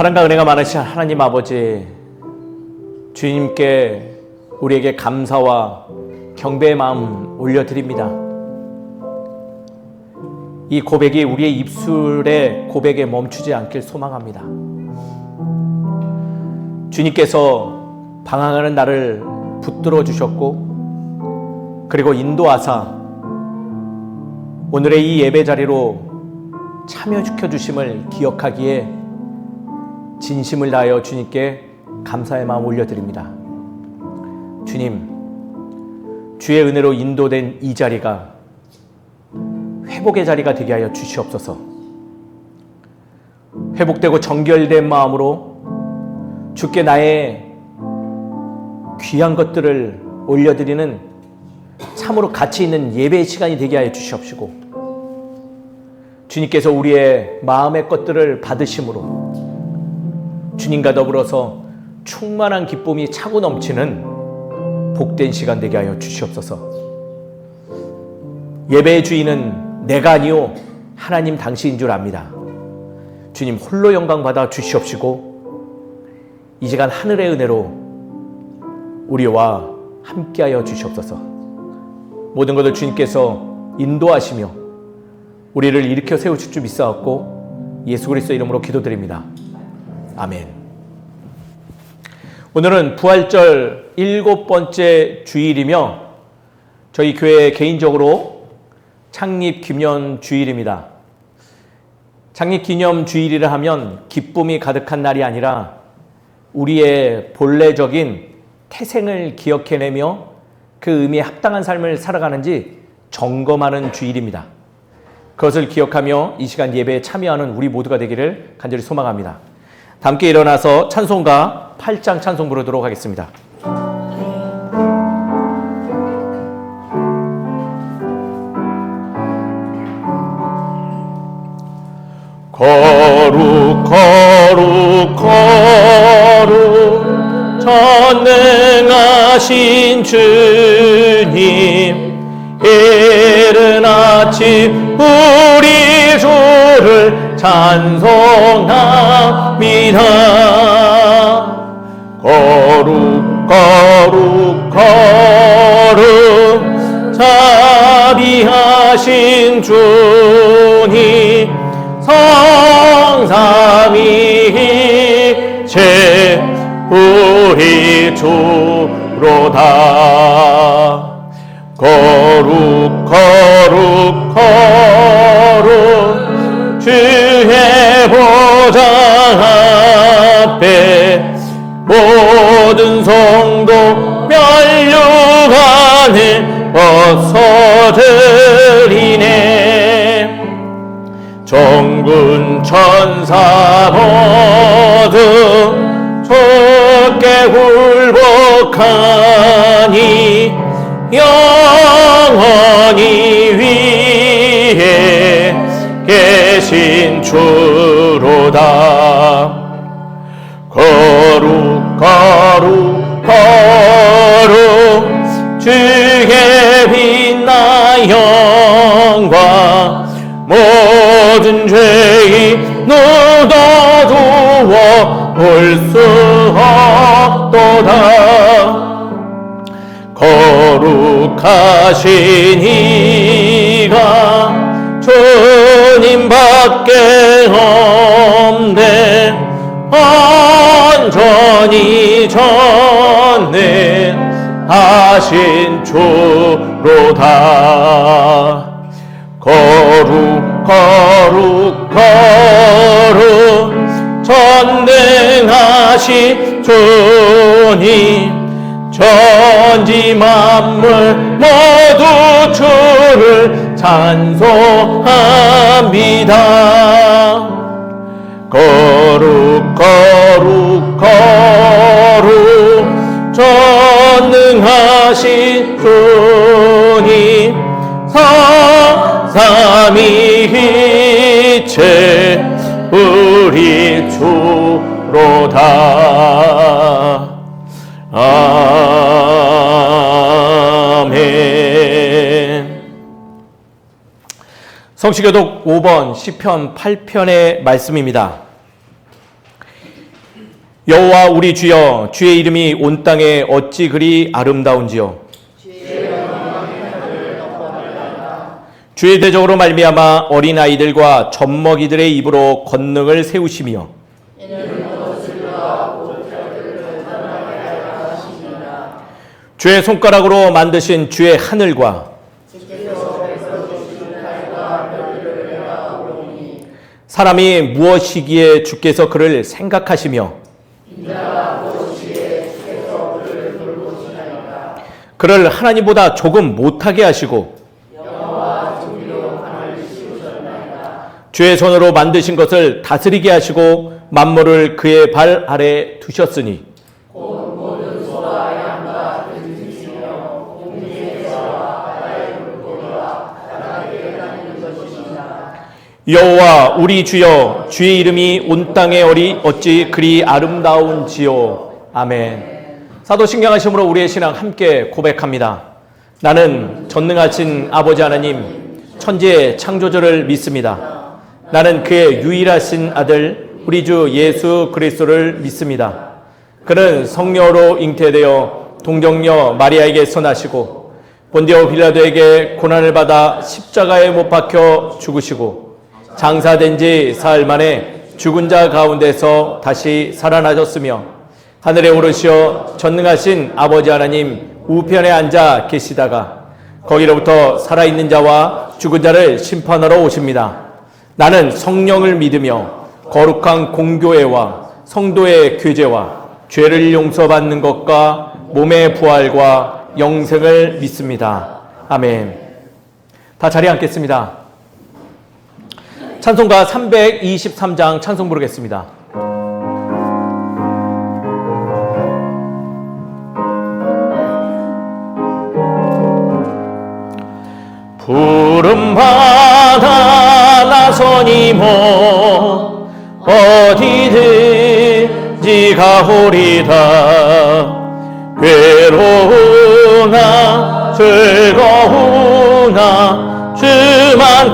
사랑과 은혜가 많으신 하나님 아버지, 주님께 우리에게 감사와 경배의 마음 올려드립니다. 이 고백이 우리의 입술의 고백에 멈추지 않길 소망합니다. 주님께서 방황하는 나를 붙들어 주셨고, 그리고 인도하사 오늘의 이 예배 자리로 참여시켜 주심을 기억하기에 진심을 다하여 주님께 감사의 마음 올려드립니다. 주님, 주의 은혜로 인도된 이 자리가 회복의 자리가 되게 하여 주시옵소서. 회복되고 정결된 마음으로 주께 나의 귀한 것들을 올려드리는 참으로 가치 있는 예배의 시간이 되게 하여 주시옵시고, 주님께서 우리의 마음의 것들을 받으심으로 주님과 더불어서 충만한 기쁨이 차고 넘치는 복된 시간 되게 하여 주시옵소서. 예배의 주인은 내가 아니요 하나님 당신인 줄 압니다. 주님 홀로 영광 받아 주시옵시고, 이 시간 하늘의 은혜로 우리와 함께하여 주시옵소서. 모든 것을 주님께서 인도하시며 우리를 일으켜 세우실 줄 믿사옵고 예수 그리스도 이름으로 기도드립니다. 아멘. 오늘은 부활절 7번째 주일이며 저희 교회 개인적으로 창립 기념 주일입니다. 창립 기념 주일이라 하면 기쁨이 가득한 날이 아니라 우리의 본래적인 태생을 기억해내며 그 의미에 합당한 삶을 살아가는지 점검하는 주일입니다. 그것을 기억하며 이 시간 예배에 참여하는 우리 모두가 되기를 간절히 소망합니다. 함께 일어나서 찬송가 8장 찬송 부르도록 하겠습니다. 거룩 거룩 거룩 전능하신 주님, 이른 아침 우리 주를 찬송합니다. 거룩 거룩 거룩 자비하신 주님, 성삼위일체 우리 주로다. 거룩 거룩 거룩 주의 보좌 앞에 모든 성도 면류관을 벗어드리네. 전군 천사 모두 주께 굴복하니 영원히 위에 계신 주로다. 거룩 거룩 거룩 주의 빛나 영광, 모든 죄의 묻어두어 볼 수 없도다. 거룩하신 이가 주님밖에 없네. 온전히 전능하신 주로다. 거룩 거룩 거룩 전능하신 주님, 천지 만물 모두 주를 찬송합니다. 거룩 거룩 거룩 전능하신 주님, 성삼위일체 우리 주로다. 아멘. 성시교독 5번 시편 8편의 말씀입니다. 여호와 우리 주여, 주의 이름이 온 땅에 어찌 그리 아름다운지요. 주의 대적으로 말미암아 어린아이들과 젖먹이들의 입으로 권능을 세우시며 주의 손가락으로 만드신 주의 하늘과 사람이 무엇이기에 주께서 그를 생각하시며 그를 하나님보다 조금 못하게 하시고 주의 손으로 만드신 것을 다스리게 하시고 만물을 그의 발 아래 두셨으니 여호와 우리 주여, 주의 이름이 온 땅에 어찌 그리 아름다운지요. 아멘. 사도신경하심으로 우리의 신앙 함께 고백합니다. 나는 전능하신 아버지 하나님, 천지의 창조주를 믿습니다. 나는 그의 유일하신 아들 우리 주 예수 그리스도를 믿습니다. 그는 성령으로 잉태되어 동정녀 마리아에게서 나시고 본디오 빌라도에게 고난을 받아 십자가에 못 박혀 죽으시고 장사된 지 사흘 만에 죽은 자 가운데서 다시 살아나셨으며 하늘에 오르시어 전능하신 아버지 하나님 우편에 앉아 계시다가 거기로부터 살아있는 자와 죽은 자를 심판하러 오십니다. 나는 성령을 믿으며 거룩한 공교회와 성도의 교제와 죄를 용서받는 것과 몸의 부활과 영생을 믿습니다. 아멘. 다 자리에 앉겠습니다. 찬송가 323장 찬송 부르겠습니다. 푸른 바다 나서니 뭐 어디든지 가오리다. 괴로우나 즐거우나 주만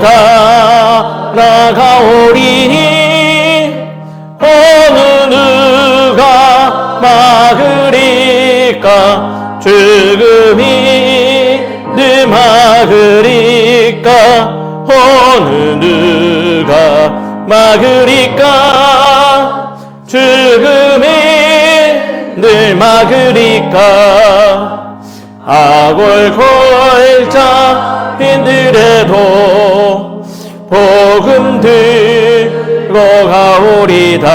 따라가오리니 어느 누가 막으리까. 죽음이 늘 막으리까. 어느 누가 막으리까. 죽음이 늘 막으리까. 악을 걸자 힘들어도 복음 들고 가오리다.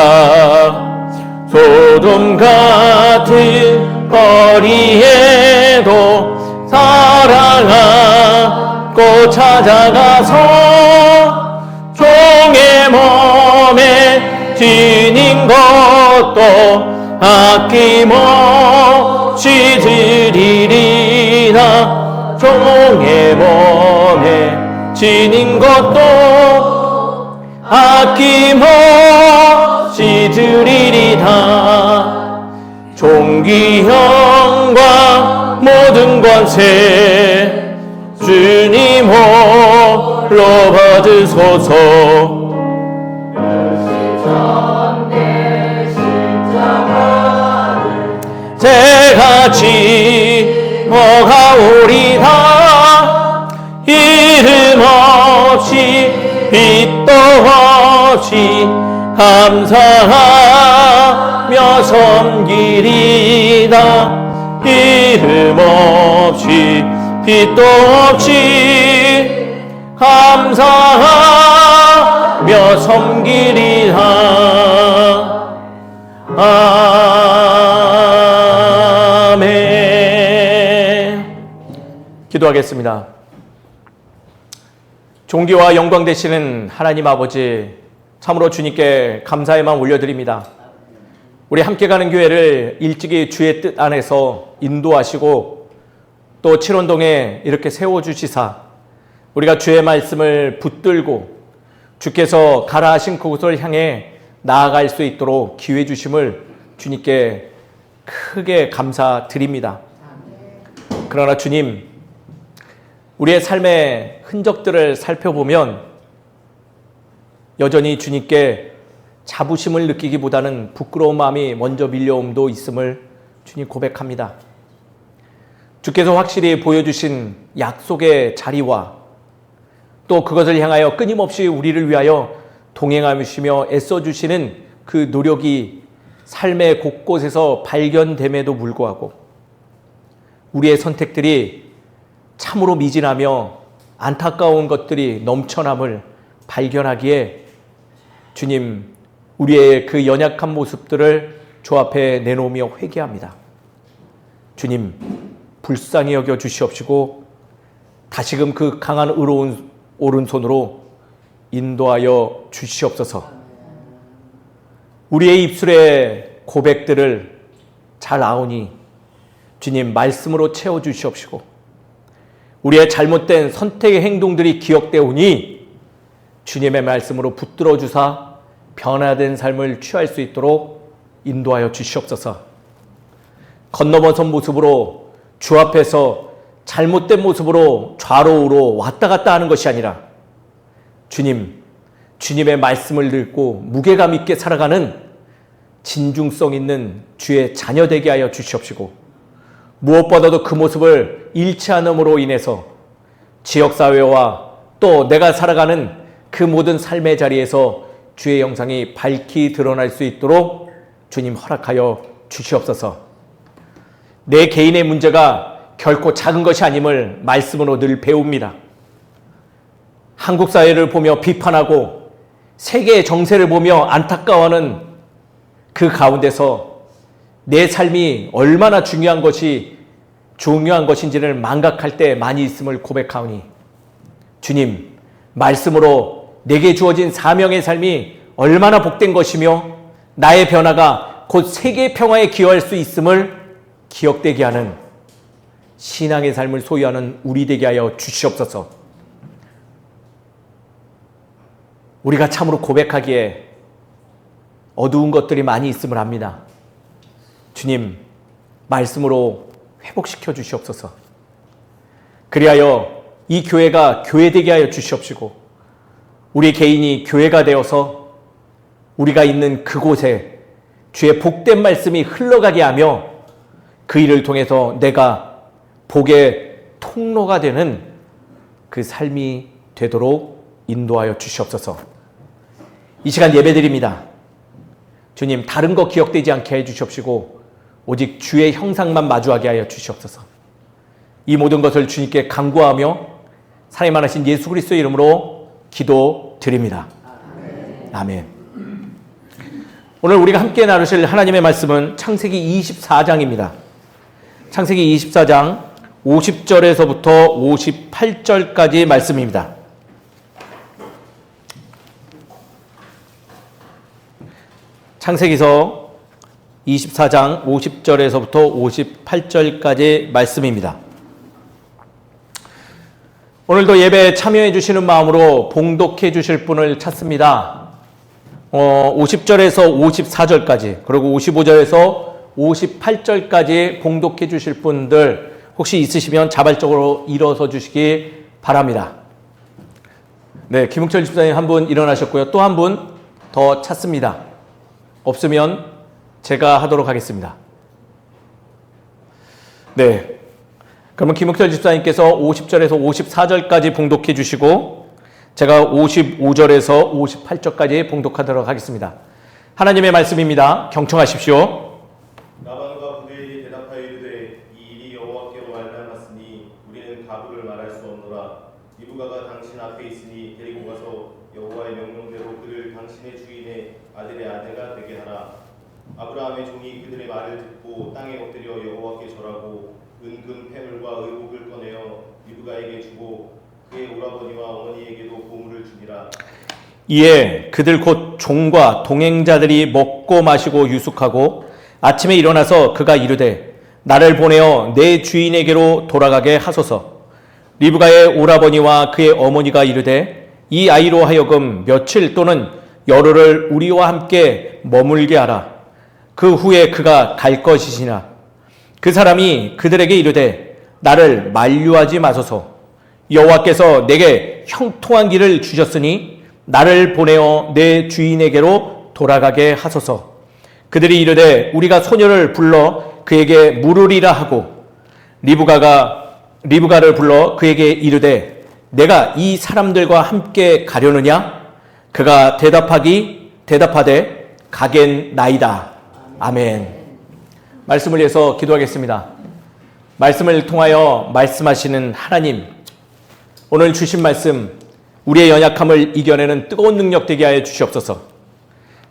소돔 같은 거리에도 사랑하고 찾아가서 종의 몸에 지닌 것도 아낌없이 드리리라. 종의 몸에 지닌 것도 아낌없이 드리리라. 존귀형과 모든 권세 주님 홀로 받으소서. 새같이 먹어오리다. 이름 없이 빛도 없이 감사하며 섬기리다. 이름 없이 빛도 없이 감사하며 섬기리다. 아멘. 기도하겠습니다. 존귀와 영광 되시는 하나님 아버지, 참으로 주님께 감사의 마음 올려드립니다. 우리 함께 가는 교회를 일찍이 주의 뜻 안에서 인도하시고 또 칠원동에 이렇게 세워주시사 우리가 주의 말씀을 붙들고 주께서 가라 하신 그곳을 향해 나아갈 수 있도록 기회 주심을 주님께 크게 감사드립니다. 그러나 주님, 우리의 삶의 흔적들을 살펴보면 여전히 주님께 자부심을 느끼기보다는 부끄러운 마음이 먼저 밀려옴도 있음을 주님 고백합니다. 주께서 확실히 보여주신 약속의 자리와 또 그것을 향하여 끊임없이 우리를 위하여 동행하시며 애써주시는 그 노력이 삶의 곳곳에서 발견됨에도 불구하고 우리의 선택들이 참으로 미진하며 안타까운 것들이 넘쳐남을 발견하기에 주님, 우리의 그 연약한 모습들을 주 앞에 내놓으며 회개합니다. 주님, 불쌍히 여겨 주시옵시고 다시금 그 강한 의로운 오른손으로 인도하여 주시옵소서. 우리의 입술의 고백들을 잘 아오니 주님 말씀으로 채워주시옵시고 우리의 잘못된 선택의 행동들이 기억되오니 주님의 말씀으로 붙들어 주사 변화된 삶을 취할 수 있도록 인도하여 주시옵소서. 건너번선 모습으로 주 앞에서 잘못된 모습으로 좌로 우로 왔다 갔다 하는 것이 아니라 주님, 주님의 말씀을 읽고 무게감 있게 살아가는 진중성 있는 주의 자녀 되게 하여 주시옵시고 무엇보다도 그 모습을 잃지 않음으로 인해서 지역사회와 또 내가 살아가는 그 모든 삶의 자리에서 주의 영상이 밝히 드러날 수 있도록 주님 허락하여 주시옵소서. 내 개인의 문제가 결코 작은 것이 아님을 말씀으로 늘 배웁니다. 한국 사회를 보며 비판하고 세계의 정세를 보며 안타까워하는 그 가운데서 내 삶이 얼마나 중요한 것인지를 망각할 때 많이 있음을 고백하오니 주님, 말씀으로 내게 주어진 사명의 삶이 얼마나 복된 것이며 나의 변화가 곧 세계의 평화에 기여할 수 있음을 기억되게 하는 신앙의 삶을 소유하는 우리 되게 하여 주시옵소서. 우리가 참으로 고백하기에 어두운 것들이 많이 있음을 압니다. 주님, 말씀으로 회복시켜 주시옵소서. 그리하여 이 교회가 교회되게 하여 주시옵시고 우리 개인이 교회가 되어서 우리가 있는 그곳에 주의 복된 말씀이 흘러가게 하며 그 일을 통해서 내가 복의 통로가 되는 그 삶이 되도록 인도하여 주시옵소서. 이 시간 예배드립니다. 주님, 다른 것 기억되지 않게 해주시옵시고 오직 주의 형상만 마주하게 하여 주시옵소서. 이 모든 것을 주님께 간구하며 살아계신 예수 그리스도의 이름으로 기도드립니다. 아멘. 오늘 우리가 함께 나누실 하나님의 말씀은 창세기 24장입니다. 창세기 24장 50절에서부터 58절까지 말씀입니다. 창세기서 24장 50절에서부터 58절까지 말씀입니다. 오늘도 예배에 참여해 주시는 마음으로 봉독해 주실 분을 찾습니다. 50절에서 54절까지 그리고 55절에서 58절까지 봉독해 주실 분들 혹시 있으시면 자발적으로 일어서 주시기 바랍니다. 네, 김웅철 집사님 한 분 일어나셨고요. 또 한 분 더 찾습니다. 없으면 제가 하도록 하겠습니다. 네. 그러면 김욱철 집사님께서 50절에서 54절까지 봉독해 주시고 제가 55절에서 58절까지 봉독하도록 하겠습니다. 하나님의 말씀입니다. 경청하십시오. 라반과 그들이 대답하여 이르되 이 일이 여호와께로 말미암았으니 우리는 가부를 말할 수 없노라. 리브가가 당신 앞에 있으니 데리고 가서 여호와의 명령대로 그를 당신의 주인의 아들의 아내가 되게 하라. 아브라함의 종이 그들의 말을 듣고 땅에 엎드려 여호와께 절하고 은금 패물과 의복을 꺼내어 리브가에게 주고 그의 오라버니와 어머니에게도 보물을 주니라. 이에 그들 곧 종과 동행자들이 먹고 마시고 유숙하고 아침에 일어나서 그가 이르되 나를 보내어 내 주인에게로 돌아가게 하소서. 리브가의 오라버니와 그의 어머니가 이르되 이 아이로 하여금 며칠 또는 열흘을 우리와 함께 머물게 하라. 그 후에 그가 갈 것이시나. 그 사람이 그들에게 이르되 나를 만류하지 마소서. 여호와께서 내게 형통한 길을 주셨으니 나를 보내어 내 주인에게로 돌아가게 하소서. 그들이 이르되 우리가 소녀를 불러 그에게 물으리라 하고 리브가를 불러 그에게 이르되 내가 이 사람들과 함께 가려느냐? 그가 대답하되 가겠나이다. 아멘. 말씀을 위해서 기도하겠습니다. 말씀을 통하여 말씀하시는 하나님, 오늘 주신 말씀 우리의 연약함을 이겨내는 뜨거운 능력 되게 하여 주시옵소서.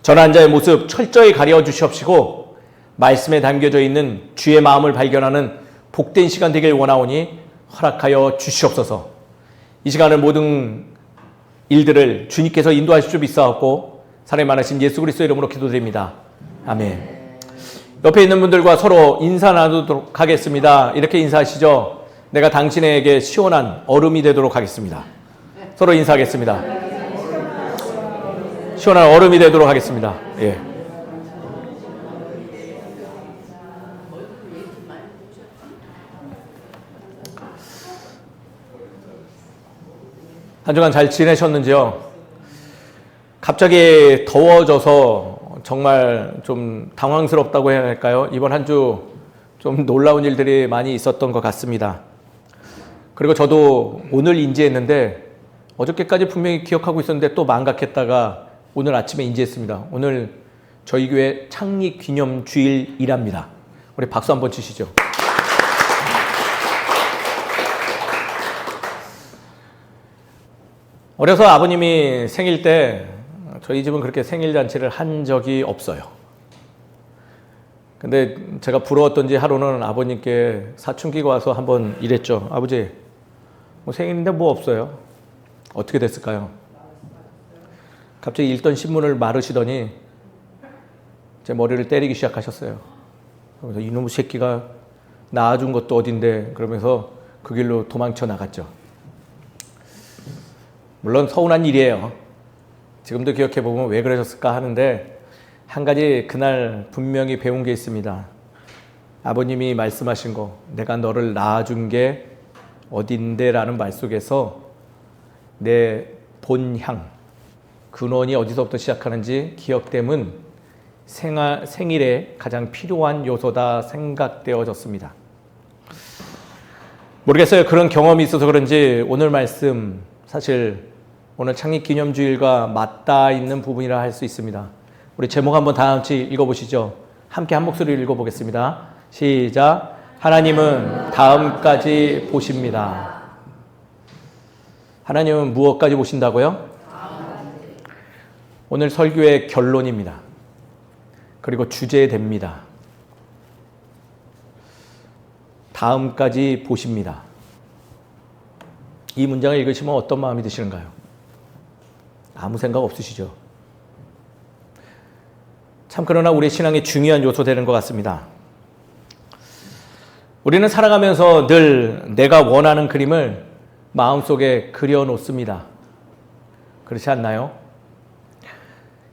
전한 자의 모습 철저히 가려 주시옵시고 말씀에 담겨져 있는 주의 마음을 발견하는 복된 시간 되길 원하오니 허락하여 주시옵소서. 이 시간을 모든 일들을 주님께서 인도하실 줄 믿사옵고 사랑이 많으신 예수 그리스도의 이름으로 기도드립니다. 아멘. 옆에 있는 분들과 서로 인사 나누도록 하겠습니다. 이렇게 인사하시죠. 내가 당신에게 시원한 얼음이 되도록 하겠습니다. 서로 인사하겠습니다. 시원한 얼음이 되도록 하겠습니다. 예. 한 주간 잘 지내셨는지요? 갑자기 더워져서 정말 좀 당황스럽다고 해야 할까요? 이번 한 주 좀 놀라운 일들이 많이 있었던 것 같습니다. 그리고 저도 오늘 인지했는데 어저께까지 분명히 기억하고 있었는데 또 망각했다가 오늘 아침에 인지했습니다. 오늘 저희 교회 창립 기념 주일이랍니다. 우리 박수 한번 치시죠. 어려서 아버님이 생일 때 저희 집은 그렇게 생일 잔치를 한 적이 없어요. 근데 제가 부러웠던지 하루는 아버님께 사춘기가 와서 한번 이랬죠. 아버지, 뭐 생일인데 뭐 없어요? 어떻게 됐을까요? 갑자기 읽던 신문을 마르시더니 제 머리를 때리기 시작하셨어요. 그러면서 이놈의 새끼가 낳아준 것도 어딘데 그러면서 그 길로 도망쳐 나갔죠. 물론 서운한 일이에요. 지금도 기억해보면 왜 그러셨을까 하는데 한 가지 그날 분명히 배운 게 있습니다. 아버님이 말씀하신 거, 내가 너를 낳아준 게 어딘데 라는 말 속에서 내 본향, 근원이 어디서부터 시작하는지 기억됨은 생일에 가장 필요한 요소다 생각되어졌습니다. 모르겠어요. 그런 경험이 있어서 그런지 오늘 말씀 사실 오늘 창립기념주일과 맞닿아 있는 부분이라 할 수 있습니다. 우리 제목 한번 다 같이 읽어보시죠. 함께 한 목소리로 읽어보겠습니다. 시작. 하나님은 다음까지 보십니다. 하나님은 무엇까지 보신다고요? 오늘 설교의 결론입니다. 그리고 주제됩니다. 다음까지 보십니다. 이 문장을 읽으시면 어떤 마음이 드시는가요? 아무 생각 없으시죠? 참 그러나 우리 신앙의 중요한 요소 되는 것 같습니다. 우리는 살아가면서 늘 내가 원하는 그림을 마음속에 그려놓습니다. 그렇지 않나요?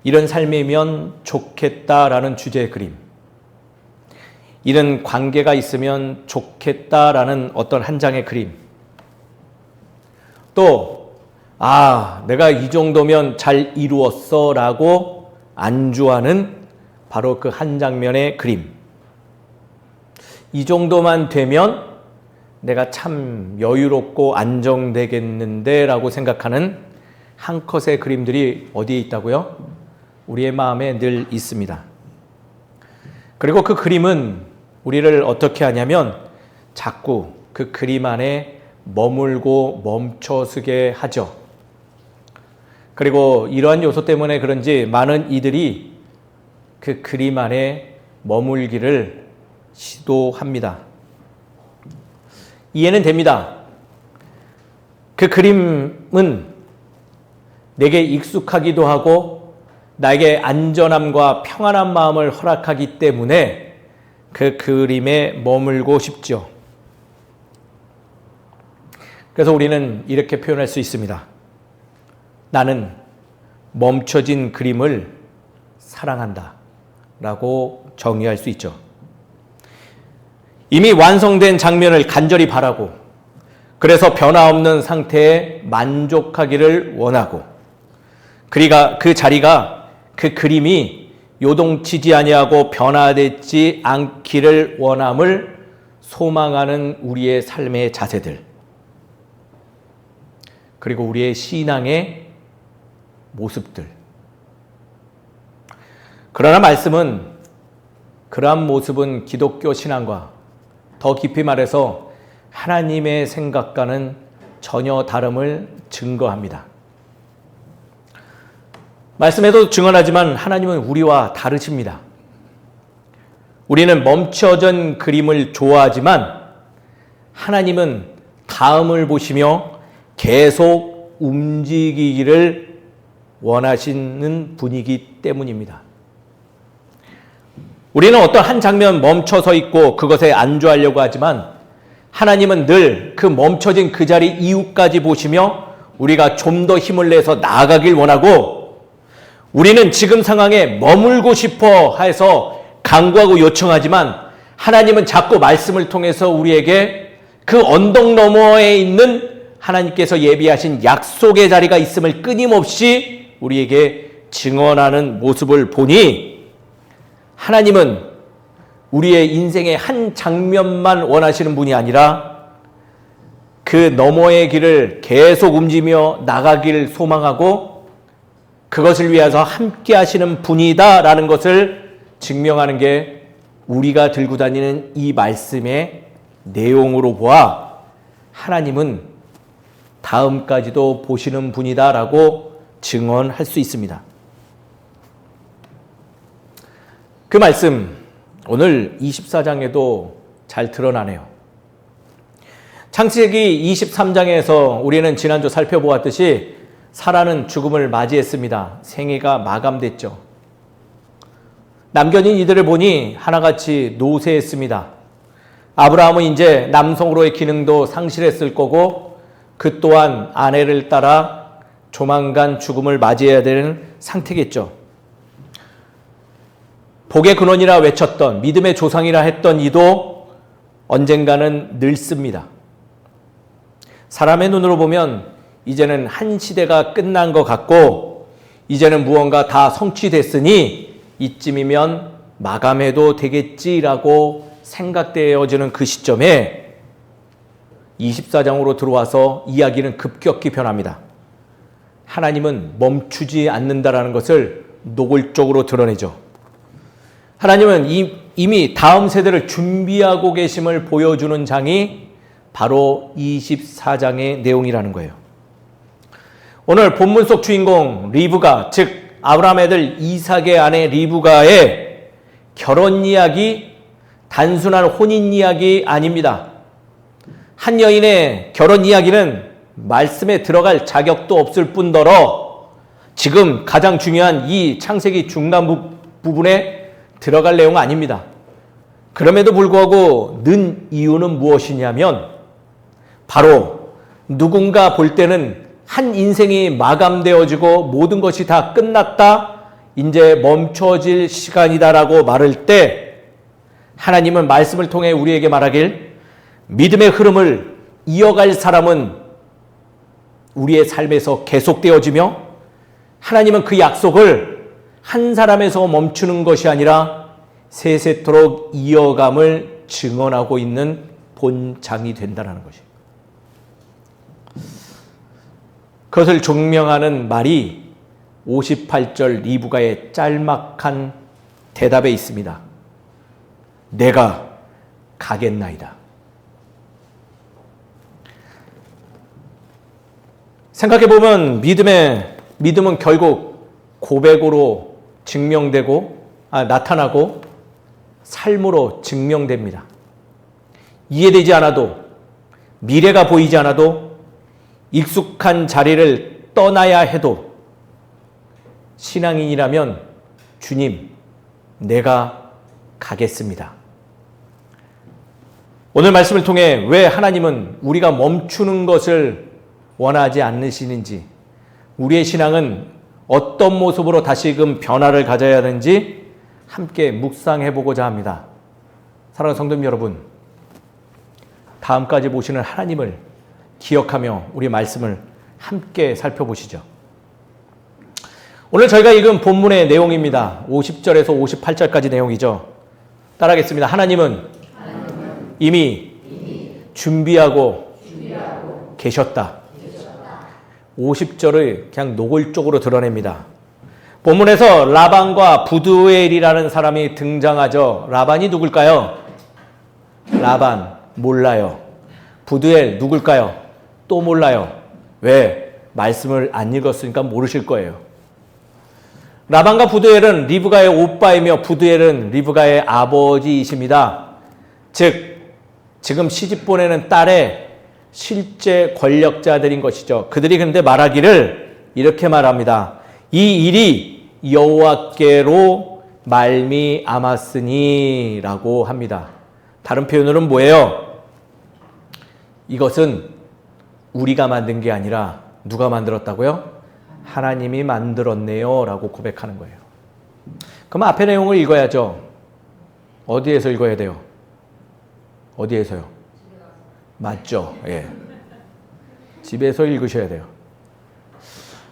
이런 삶이면 좋겠다라는 주제의 그림, 이런 관계가 있으면 좋겠다라는 어떤 한 장의 그림, 또 내가 이 정도면 잘 이루었어 라고 안주하는 바로 그 한 장면의 그림. 이 정도만 되면 내가 참 여유롭고 안정되겠는데 라고 생각하는 한 컷의 그림들이 어디에 있다고요? 우리의 마음에 늘 있습니다. 그리고 그 그림은 우리를 어떻게 하냐면 자꾸 그 그림 안에 머물고 멈춰서게 하죠. 그리고 이러한 요소 때문에 그런지 많은 이들이 그 그림 안에 머물기를 시도합니다. 이해는 됩니다. 그 그림은 내게 익숙하기도 하고 나에게 안전함과 평안한 마음을 허락하기 때문에 그 그림에 머물고 싶죠. 그래서 우리는 이렇게 표현할 수 있습니다. 나는 멈춰진 그림을 사랑한다 라고 정의할 수 있죠. 이미 완성된 장면을 간절히 바라고 그래서 변화없는 상태에 만족하기를 원하고 그 자리가 그 그림이 요동치지 아니하고 변화되지 않기를 원함을 소망하는 우리의 삶의 자세들, 그리고 우리의 신앙의 모습들. 그러나 그러한 모습은 기독교 신앙과 더 깊이 말해서 하나님의 생각과는 전혀 다름을 증거합니다. 말씀에도 증언하지만 하나님은 우리와 다르십니다. 우리는 멈춰진 그림을 좋아하지만 하나님은 다음을 보시며 계속 움직이기를 원하시는 분이기 때문입니다. 우리는 어떤 한 장면 멈춰서 있고 그것에 안주하려고 하지만 하나님은 늘 그 멈춰진 그 자리 이후까지 보시며 우리가 좀 더 힘을 내서 나아가길 원하고, 우리는 지금 상황에 머물고 싶어 해서 간구하고 요청하지만 하나님은 자꾸 말씀을 통해서 우리에게 그 언덕 너머에 있는 하나님께서 예비하신 약속의 자리가 있음을 끊임없이 우리에게 증언하는 모습을 보니, 하나님은 우리의 인생의 한 장면만 원하시는 분이 아니라 그 너머의 길을 계속 움직이며 나가기를 소망하고 그것을 위해서 함께 하시는 분이다라는 것을 증명하는 게 우리가 들고 다니는 이 말씀의 내용으로 보아 하나님은 다음까지도 보시는 분이다라고 증언할 수 있습니다. 그 말씀 오늘 24장에도 잘 드러나네요. 창세기 23장에서 우리는 지난주 살펴보았듯이 사라는 죽음을 맞이했습니다. 생애가 마감됐죠. 남겨진 이들을 보니 하나같이 노쇠했습니다. 아브라함은 이제 남성으로의 기능도 상실했을 거고 그 또한 아내를 따라 조만간 죽음을 맞이해야 되는 상태겠죠. 복의 근원이라 외쳤던, 믿음의 조상이라 했던 이도 언젠가는 늙습니다. 사람의 눈으로 보면 이제는 한 시대가 끝난 것 같고 이제는 무언가 다 성취됐으니 이쯤이면 마감해도 되겠지라고 생각되어지는 그 시점에 24장으로 들어와서 이야기는 급격히 변합니다. 하나님은 멈추지 않는다라는 것을 노골적으로 드러내죠. 하나님은 이미 다음 세대를 준비하고 계심을 보여주는 장이 바로 24장의 내용이라는 거예요. 오늘 본문 속 주인공 리브가, 즉 아브라함의 아들 이삭의 아내 리브가의 결혼 이야기, 단순한 혼인 이야기 아닙니다. 한 여인의 결혼 이야기는 말씀에 들어갈 자격도 없을 뿐더러 지금 가장 중요한 이 창세기 중간 부분에 들어갈 내용은 아닙니다. 그럼에도 불구하고 는 이유는 무엇이냐면 바로 누군가 볼 때는 한 인생이 마감되어지고 모든 것이 다 끝났다, 이제 멈춰질 시간이다라고 말할 때 하나님은 말씀을 통해 우리에게 말하길, 믿음의 흐름을 이어갈 사람은 우리의 삶에서 계속되어지며 하나님은 그 약속을 한 사람에서 멈추는 것이 아니라 세세토록 이어감을 증언하고 있는 본장이 된다는 것입니다. 그것을 증명하는 말이 58절 리브가의 짤막한 대답에 있습니다. 내가 가겠나이다. 생각해보면 믿음은 결국 고백으로 나타나고 삶으로 증명됩니다. 이해되지 않아도, 미래가 보이지 않아도, 익숙한 자리를 떠나야 해도 신앙인이라면 주님, 내가 가겠습니다. 오늘 말씀을 통해 왜 하나님은 우리가 멈추는 것을 원하지 않으시는지, 우리의 신앙은 어떤 모습으로 다시금 변화를 가져야 하는지 함께 묵상해 보고자 합니다. 사랑하는 성도님 여러분, 다음까지 보시는 하나님을 기억하며 우리 말씀을 함께 살펴보시죠. 오늘 저희가 읽은 본문의 내용입니다. 50절에서 58절까지 내용이죠. 따라하겠습니다. 하나님은 이미 준비하고 계셨다. 50절을 그냥 노골적으로 드러냅니다. 본문에서 라반과 부두엘이라는 사람이 등장하죠. 라반이 누굴까요? 라반 몰라요. 부두엘 누굴까요? 또 몰라요. 왜? 말씀을 안 읽었으니까 모르실 거예요. 라반과 부두엘은 리브가의 오빠이며 부두엘은 리브가의 아버지이십니다. 즉 지금 시집 보내는 딸의 실제 권력자들인 것이죠. 그들이 근데 말하기를 이렇게 말합니다. 이 일이 여호와께로 말미암았으니 라고 합니다. 다른 표현으로는 뭐예요? 이것은 우리가 만든 게 아니라 누가 만들었다고요? 하나님이 만들었네요 라고 고백하는 거예요. 그럼 앞에 내용을 읽어야죠. 어디에서 읽어야 돼요? 어디에서요? 맞죠? 예. 집에서 읽으셔야 돼요.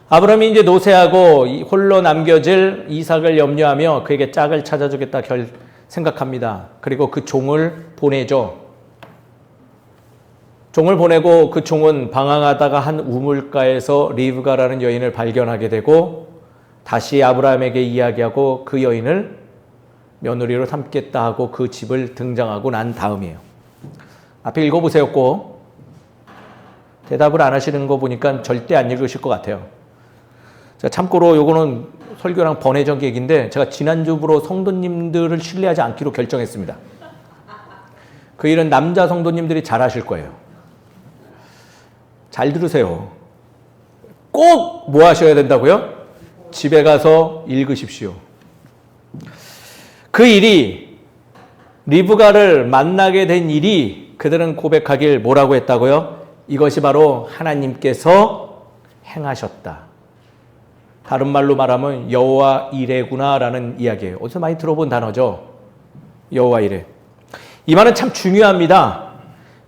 아브라함이 이제 노새하고 홀로 남겨질 이삭을 염려하며 그에게 짝을 찾아주겠다 생각합니다. 그리고 그 종을 보내죠. 종을 보내고 그 종은 방황하다가 한 우물가에서 리브가라는 여인을 발견하게 되고 다시 아브라함에게 이야기하고 그 여인을 며느리로 삼겠다 하고 그 집을 등장하고 난 다음이에요. 앞에 읽어보세요. 꼭. 대답을 안 하시는 거 보니까 절대 안 읽으실 것 같아요. 자, 참고로 요거는 설교랑 번외적 얘기인데 제가 지난주부로 성도님들을 신뢰하지 않기로 결정했습니다. 그 일은 남자 성도님들이 잘 하실 거예요. 잘 들으세요. 꼭 뭐 하셔야 된다고요? 집에 가서 읽으십시오. 그 일이 리브가를 만나게 된 일이 그들은 고백하길 뭐라고 했다고요? 이것이 바로 하나님께서 행하셨다. 다른 말로 말하면 여호와 이레구나라는 이야기예요. 어디서 많이 들어본 단어죠? 여호와 이레. 이 말은 참 중요합니다.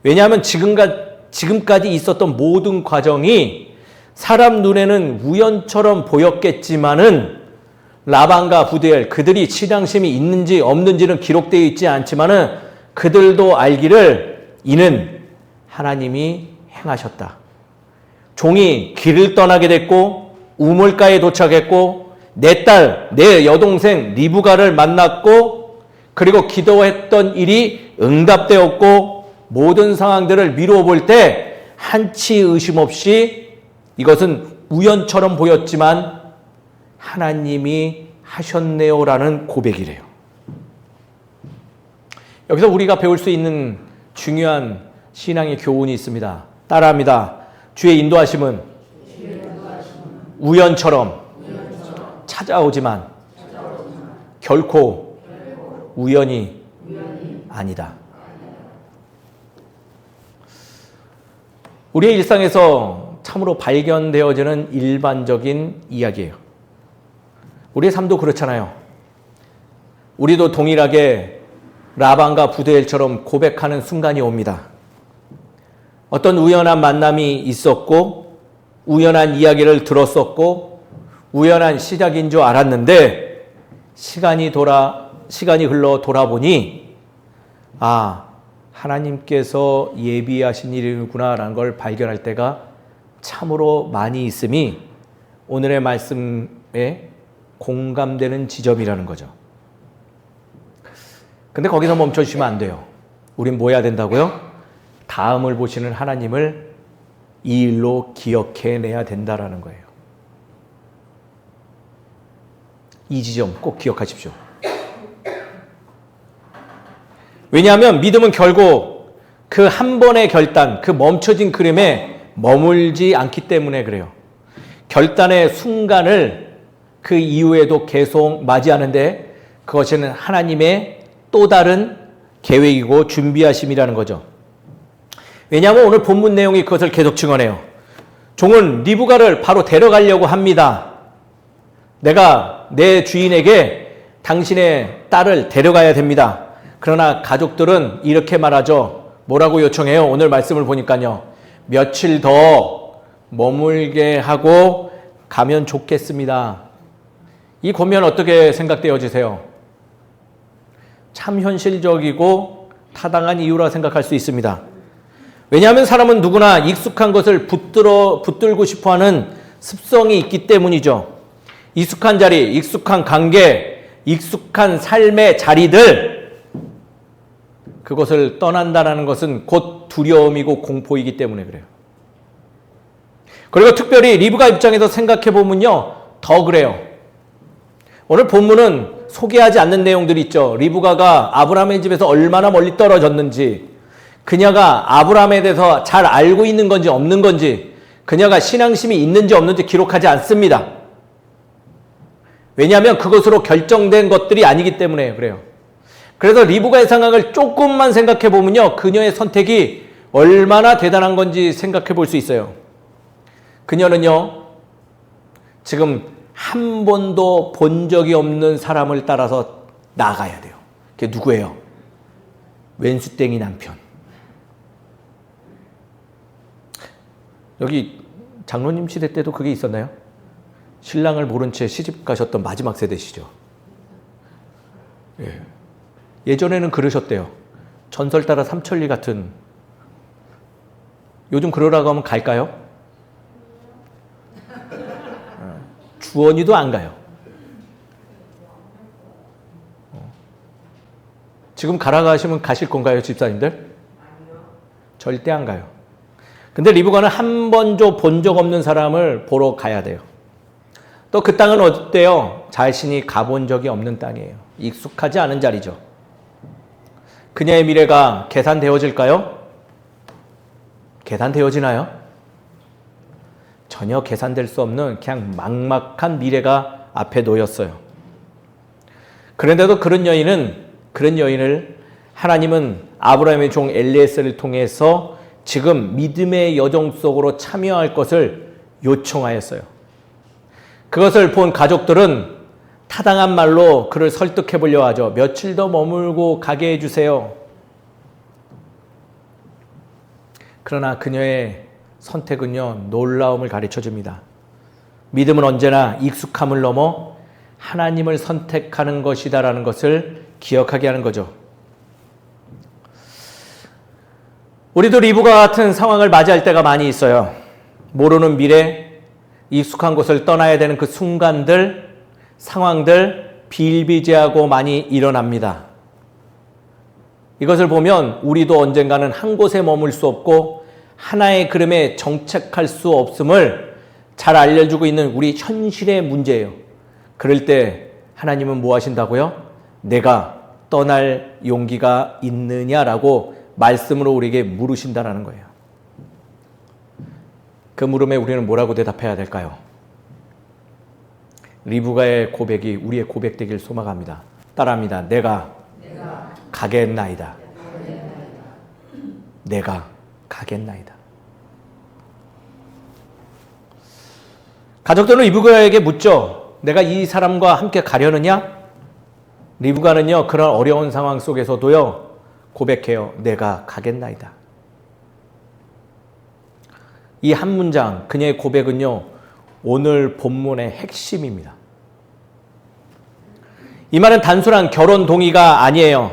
왜냐하면 지금까지 있었던 모든 과정이 사람 눈에는 우연처럼 보였겠지만은 라반과 부두엘 그들이 신앙심이 있는지 없는지는 기록되어 있지 않지만은 그들도 알기를 이는 하나님이 행하셨다. 종이 길을 떠나게 됐고 우물가에 도착했고 내 딸, 내 여동생 리브가를 만났고 그리고 기도했던 일이 응답되었고 모든 상황들을 미루어 볼 때 한치 의심 없이 이것은 우연처럼 보였지만 하나님이 하셨네요라는 고백이래요. 여기서 우리가 배울 수 있는 중요한 신앙의 교훈이 있습니다. 따라합니다. 주의 인도하심은 우연처럼 찾아오지만 결코 우연이 아니다. 우리의 일상에서 참으로 발견되어지는 일반적인 이야기예요. 우리의 삶도 그렇잖아요. 우리도 동일하게 라반과 부두엘처럼 고백하는 순간이 옵니다. 어떤 우연한 만남이 있었고 우연한 이야기를 들었었고 우연한 시작인 줄 알았는데 시간이 흘러 돌아보니 하나님께서 예비하신 일이구나라는 걸 발견할 때가 참으로 많이 있음이 오늘의 말씀에 공감되는 지점이라는 거죠. 근데 거기서 멈춰주시면 안 돼요. 우린 뭐 해야 된다고요? 다음을 보시는 하나님을 이 일로 기억해내야 된다라는 거예요. 이 지점 꼭 기억하십시오. 왜냐하면 믿음은 결국 그 한 번의 결단, 그 멈춰진 그림에 머물지 않기 때문에 그래요. 결단의 순간을 그 이후에도 계속 맞이하는데 그것은 하나님의 또 다른 계획이고 준비하심이라는 거죠. 왜냐하면 오늘 본문 내용이 그것을 계속 증언해요. 종은 리브가를 바로 데려가려고 합니다. 내가 내 주인에게 당신의 딸을 데려가야 됩니다. 그러나 가족들은 이렇게 말하죠. 뭐라고 요청해요? 오늘 말씀을 보니까요. 며칠 더 머물게 하고 가면 좋겠습니다. 이 권면 어떻게 생각되어지세요? 참 현실적이고 타당한 이유라 생각할 수 있습니다. 왜냐하면 사람은 누구나 익숙한 것을 붙들고 싶어하는 습성이 있기 때문이죠. 익숙한 자리, 익숙한 관계, 익숙한 삶의 자리들, 그것을 떠난다는 것은 곧 두려움이고 공포이기 때문에 그래요. 그리고 특별히 리브가 입장에서 생각해 보면요, 더 그래요. 오늘 본문은 소개하지 않는 내용들이 있죠. 리브가가 아브라함의 집에서 얼마나 멀리 떨어졌는지, 그녀가 아브라함에 대해서 잘 알고 있는 건지 없는 건지, 그녀가 신앙심이 있는지 없는지 기록하지 않습니다. 왜냐하면 그것으로 결정된 것들이 아니기 때문에 그래요. 그래서 리브가의 상황을 조금만 생각해 보면요, 그녀의 선택이 얼마나 대단한 건지 생각해 볼 수 있어요. 그녀는요, 지금 한 번도 본 적이 없는 사람을 따라서 나가야 돼요. 그게 누구예요? 왼수땡이 남편. 여기 장로님 시대 때도 그게 있었나요? 신랑을 모른 채 시집 가셨던 마지막 세대시죠. 예. 예전에는 그러셨대요. 전설 따라 삼천리 같은. 요즘 그러라고 하면 갈까요? 주원이도 안 가요. 지금 가라고 하시면 가실 건가요, 집사님들? 아니요. 절대 안 가요. 근데 리브가는 한 번도 본 적 없는 사람을 보러 가야 돼요. 또 그 땅은 어때요? 자신이 가본 적이 없는 땅이에요. 익숙하지 않은 자리죠. 그녀의 미래가 계산되어질까요? 계산되어지나요? 전혀 계산될 수 없는 그냥 막막한 미래가 앞에 놓였어요. 그런데도 그런 여인을 하나님은 아브라함의 종 엘리에셀을 통해서 지금 믿음의 여정 속으로 참여할 것을 요청하였어요. 그것을 본 가족들은 타당한 말로 그를 설득해 보려 하죠. 며칠 더 머물고 가게 해주세요. 그러나 그녀의 선택은요, 놀라움을 가르쳐 줍니다. 믿음은 언제나 익숙함을 넘어 하나님을 선택하는 것이다라는 것을 기억하게 하는 거죠. 우리도 리브가 같은 상황을 맞이할 때가 많이 있어요. 모르는 미래, 익숙한 곳을 떠나야 되는 그 순간들, 상황들 비일비재하고 많이 일어납니다. 이것을 보면 우리도 언젠가는 한 곳에 머물 수 없고 하나의 그림에 정착할 수 없음을 잘 알려주고 있는 우리 현실의 문제예요. 그럴 때 하나님은 뭐 하신다고요? 내가 떠날 용기가 있느냐라고 말씀으로 우리에게 물으신다라는 거예요. 그 물음에 우리는 뭐라고 대답해야 될까요? 리브가의 고백이 우리의 고백 되길 소망합니다. 따라합니다. 내가 가겠나이다. 내가 가겠나이다. 가족들은 리브가에게 묻죠. 내가 이 사람과 함께 가려느냐? 리브가는요, 그런 어려운 상황 속에서도요, 고백해요. 내가 가겠나이다. 이 한 문장, 그녀의 고백은요, 오늘 본문의 핵심입니다. 이 말은 단순한 결혼 동의가 아니에요.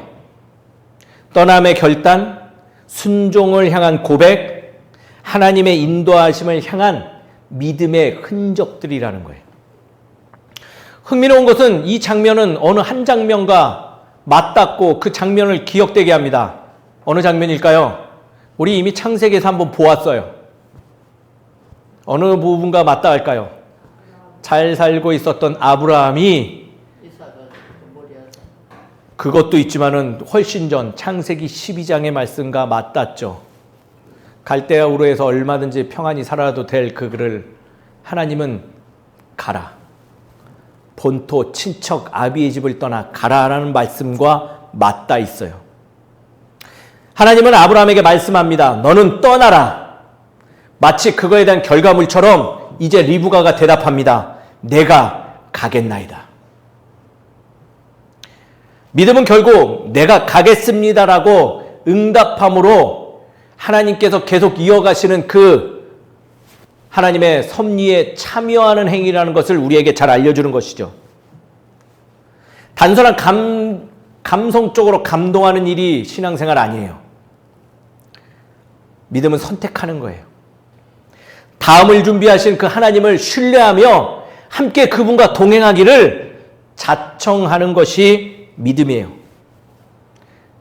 떠남의 결단, 순종을 향한 고백, 하나님의 인도하심을 향한 믿음의 흔적들이라는 거예요. 흥미로운 것은 이 장면은 어느 한 장면과 맞닿고 그 장면을 기억되게 합니다. 어느 장면일까요? 우리 이미 창세기에서 한번 보았어요. 어느 부분과 맞닿을까요? 잘 살고 있었던 아브라함이, 그것도 있지만은 훨씬 전 창세기 12장의 말씀과 맞닿죠. 갈대아 우르에서 얼마든지 평안히 살아도 될 그를 하나님은 가라. 본토 친척 아비의 집을 떠나 가라라는 말씀과 맞닿아 있어요. 하나님은 아브라함에게 말씀합니다. 너는 떠나라. 마치 그거에 대한 결과물처럼 이제 리브가가 대답합니다. 내가 가겠나이다. 믿음은 결국 내가 가겠습니다라고 응답함으로 하나님께서 계속 이어가시는 그 하나님의 섭리에 참여하는 행위라는 것을 우리에게 잘 알려주는 것이죠. 단순한 감성적으로 감동하는 일이 신앙생활 아니에요. 믿음은 선택하는 거예요. 다음을 준비하신 그 하나님을 신뢰하며 함께 그분과 동행하기를 자청하는 것이 믿음이에요.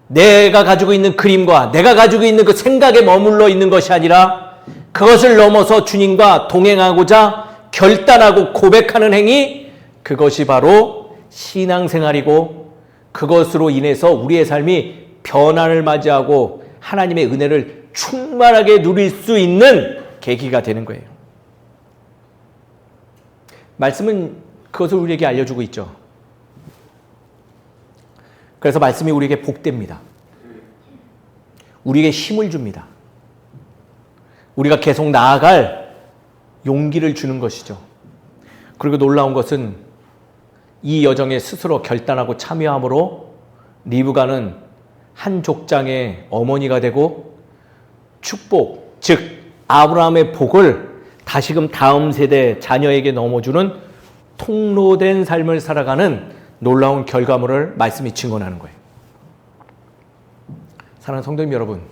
내가 가지고 있는 그림과 내가 가지고 있는 그 생각에 머물러 있는 것이 아니라 그것을 넘어서 주님과 동행하고자 결단하고 고백하는 행위, 그것이 바로 신앙생활이고 그것으로 인해서 우리의 삶이 변화를 맞이하고 하나님의 은혜를 충만하게 누릴 수 있는 계기가 되는 거예요. 말씀은 그것을 우리에게 알려주고 있죠. 그래서 말씀이 우리에게 복됩니다. 우리에게 힘을 줍니다. 우리가 계속 나아갈 용기를 주는 것이죠. 그리고 놀라운 것은 이 여정에 스스로 결단하고 참여함으로 리브가는 한 족장의 어머니가 되고 축복, 즉 아브라함의 복을 다시금 다음 세대 자녀에게 넘어주는 통로된 삶을 살아가는 놀라운 결과물을 말씀이 증언하는 거예요. 사랑하는 성도님 여러분,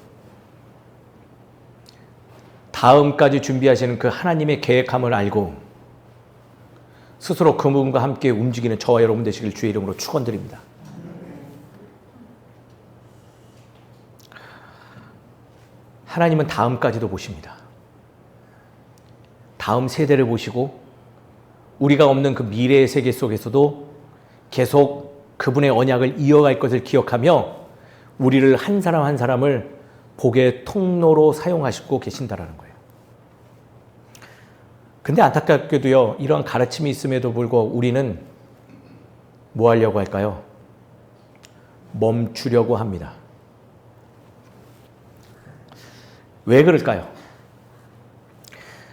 다음까지 준비하시는 그 하나님의 계획함을 알고 스스로 그분과 함께 움직이는 저와 여러분 되시길 주의 이름으로 축원드립니다. 하나님은 다음까지도 보십니다. 다음 세대를 보시고 우리가 없는 그 미래의 세계 속에서도 계속 그분의 언약을 이어갈 것을 기억하며 우리를 한 사람 한 사람을 복의 통로로 사용하시고 계신다라는 거예요. 근데 안타깝게도요, 이러한 가르침이 있음에도 불구하고 우리는 뭐 하려고 할까요? 멈추려고 합니다. 왜 그럴까요?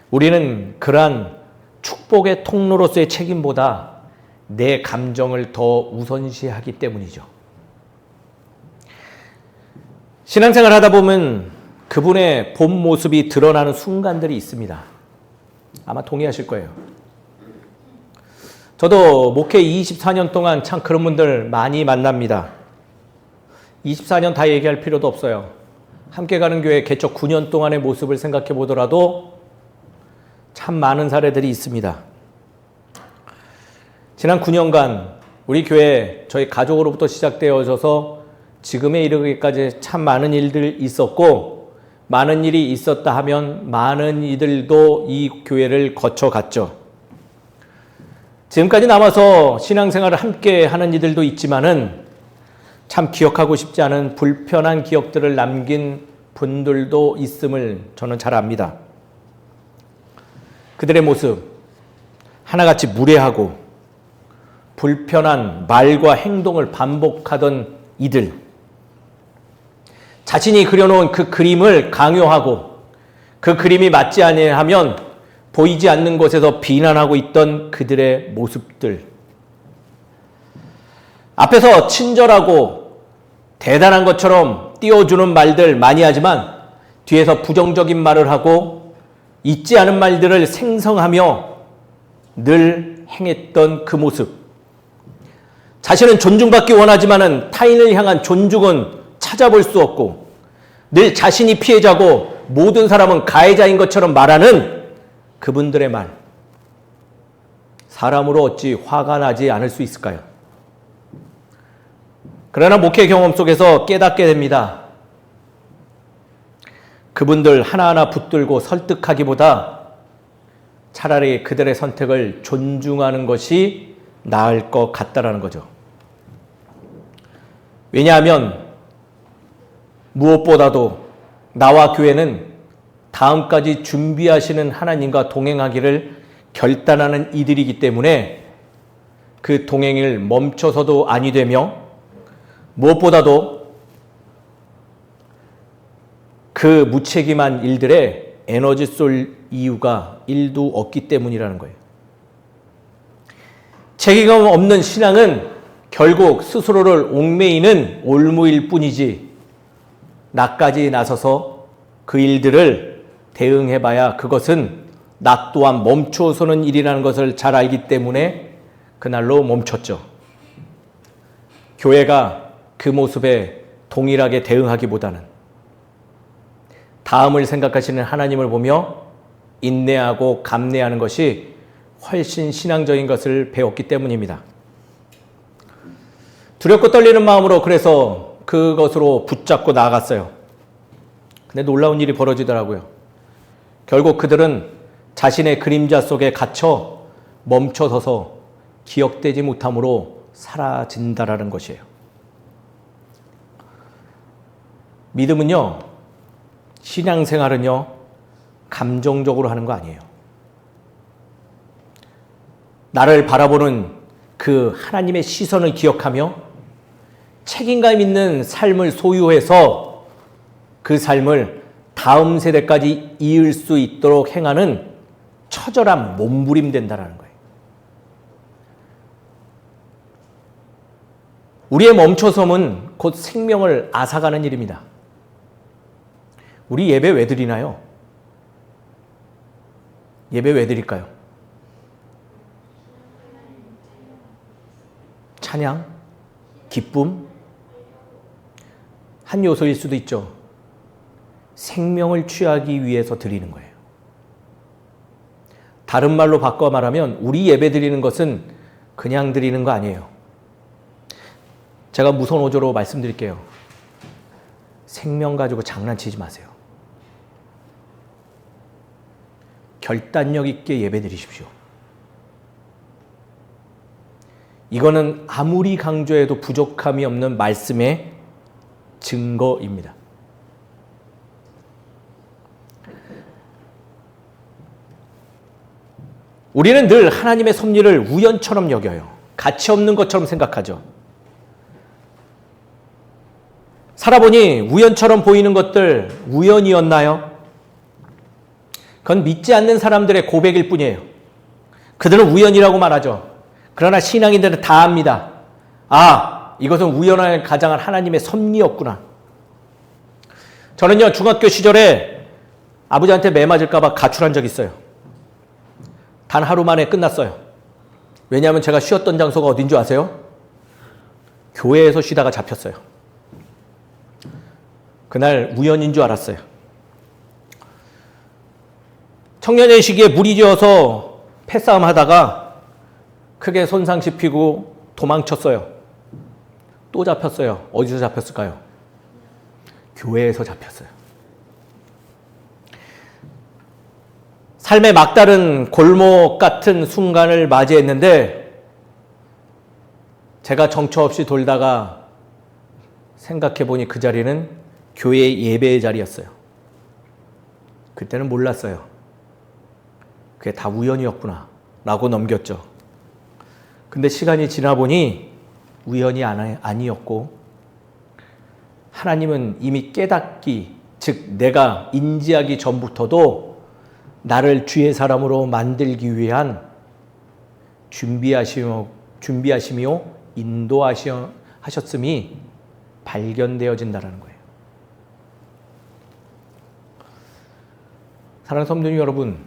우리는 그러한 축복의 통로로서의 책임보다 내 감정을 더 우선시하기 때문이죠. 신앙생활 하다 보면 그분의 본 모습이 드러나는 순간들이 있습니다. 아마 동의하실 거예요. 저도 목회 24년 동안 참 그런 분들 많이 만납니다. 24년 다 얘기할 필요도 없어요. 함께 가는 교회 개척 9년 동안의 모습을 생각해 보더라도 참 많은 사례들이 있습니다. 지난 9년간 우리 교회 저희 가족으로부터 시작되어져서 지금에 이르기까지 참 많은 일들이 있었고, 많은 일이 있었다 하면 많은 이들도 이 교회를 거쳐갔죠. 지금까지 남아서 신앙생활을 함께 하는 이들도 있지만은 참 기억하고 싶지 않은 불편한 기억들을 남긴 분들도 있음을 저는 잘 압니다. 그들의 모습, 하나같이 무례하고 불편한 말과 행동을 반복하던 이들, 자신이 그려놓은 그 그림을 강요하고 그 그림이 맞지 아니하면 보이지 않는 곳에서 비난하고 있던 그들의 모습들, 앞에서 친절하고 대단한 것처럼 띄워주는 말들 많이 하지만 뒤에서 부정적인 말을 하고 있지 않은 말들을 생성하며 늘 행했던 그 모습, 자신은 존중받기 원하지만은 타인을 향한 존중은 찾아볼 수 없고 늘 자신이 피해자고 모든 사람은 가해자인 것처럼 말하는 그분들의 말, 사람으로 어찌 화가 나지 않을 수 있을까요? 그러나 목회 경험 속에서 깨닫게 됩니다. 그분들 하나하나 붙들고 설득하기보다 차라리 그들의 선택을 존중하는 것이 나을 것 같다라는 거죠. 왜냐하면 무엇보다도 나와 교회는 다음까지 준비하시는 하나님과 동행하기를 결단하는 이들이기 때문에 그 동행을 멈춰서도 아니 되며, 무엇보다도 그 무책임한 일들에 에너지 쏠 이유가 1도 없기 때문이라는 거예요. 책임감 없는 신앙은 결국 스스로를 옥매이는 올무일 뿐이지, 나까지 나서서 그 일들을 대응해봐야 그것은 나 또한 멈춰서는 일이라는 것을 잘 알기 때문에 그날로 멈췄죠. 교회가 그 모습에 동일하게 대응하기보다는 다음을 생각하시는 하나님을 보며 인내하고 감내하는 것이 훨씬 신앙적인 것을 배웠기 때문입니다. 두렵고 떨리는 마음으로 그래서 그것으로 붙잡고 나아갔어요. 근데 놀라운 일이 벌어지더라고요. 결국 그들은 자신의 그림자 속에 갇혀 멈춰서서 기억되지 못함으로 사라진다라는 것이에요. 믿음은요, 신앙생활은요, 감정적으로 하는 거 아니에요. 나를 바라보는 그 하나님의 시선을 기억하며 책임감 있는 삶을 소유해서 그 삶을 다음 세대까지 이을 수 있도록 행하는 처절한 몸부림된다는 거예요. 우리의 멈춰섬은 곧 생명을 앗아가는 일입니다. 우리 예배 왜 드리나요? 예배 왜 드릴까요? 찬양, 기쁨, 한 요소일 수도 있죠. 생명을 취하기 위해서 드리는 거예요. 다른 말로 바꿔 말하면 우리 예배 드리는 것은 그냥 드리는 거 아니에요. 제가 무선오조로 말씀드릴게요. 생명 가지고 장난치지 마세요. 결단력 있게 예배 드리십시오. 이거는 아무리 강조해도 부족함이 없는 말씀의 증거입니다. 우리는 늘 하나님의 섭리를 우연처럼 여겨요. 가치 없는 것처럼 생각하죠. 살아보니 우연처럼 보이는 것들 우연이었나요? 그건 믿지 않는 사람들의 고백일 뿐이에요. 그들은 우연이라고 말하죠. 그러나 신앙인들은 다 압니다. 아, 이것은 우연을 가장한 하나님의 섭리였구나. 저는요, 중학교 시절에 아버지한테 매 맞을까 봐 가출한 적이 있어요. 단 하루 만에 끝났어요. 왜냐하면 제가 쉬었던 장소가 어딘 줄 아세요? 교회에서 쉬다가 잡혔어요. 그날 우연인 줄 알았어요. 청년의 시기에 무리지어서 패싸움 하다가 크게 손상시키고 도망쳤어요. 또 잡혔어요. 어디서 잡혔을까요? 교회에서 잡혔어요. 삶의 막다른 골목 같은 순간을 맞이했는데 제가 정처 없이 돌다가 생각해보니 그 자리는 교회 예배의 자리였어요. 그때는 몰랐어요. 그게 다 우연이었구나 라고 넘겼죠. 근데 시간이 지나보니 우연이 아니었고 하나님은 이미 깨닫기, 즉 내가 인지하기 전부터도 나를 주의 사람으로 만들기 위한 준비하시며 인도하셨음이 발견되어진다는 거예요. 사랑하는 성도님 여러분,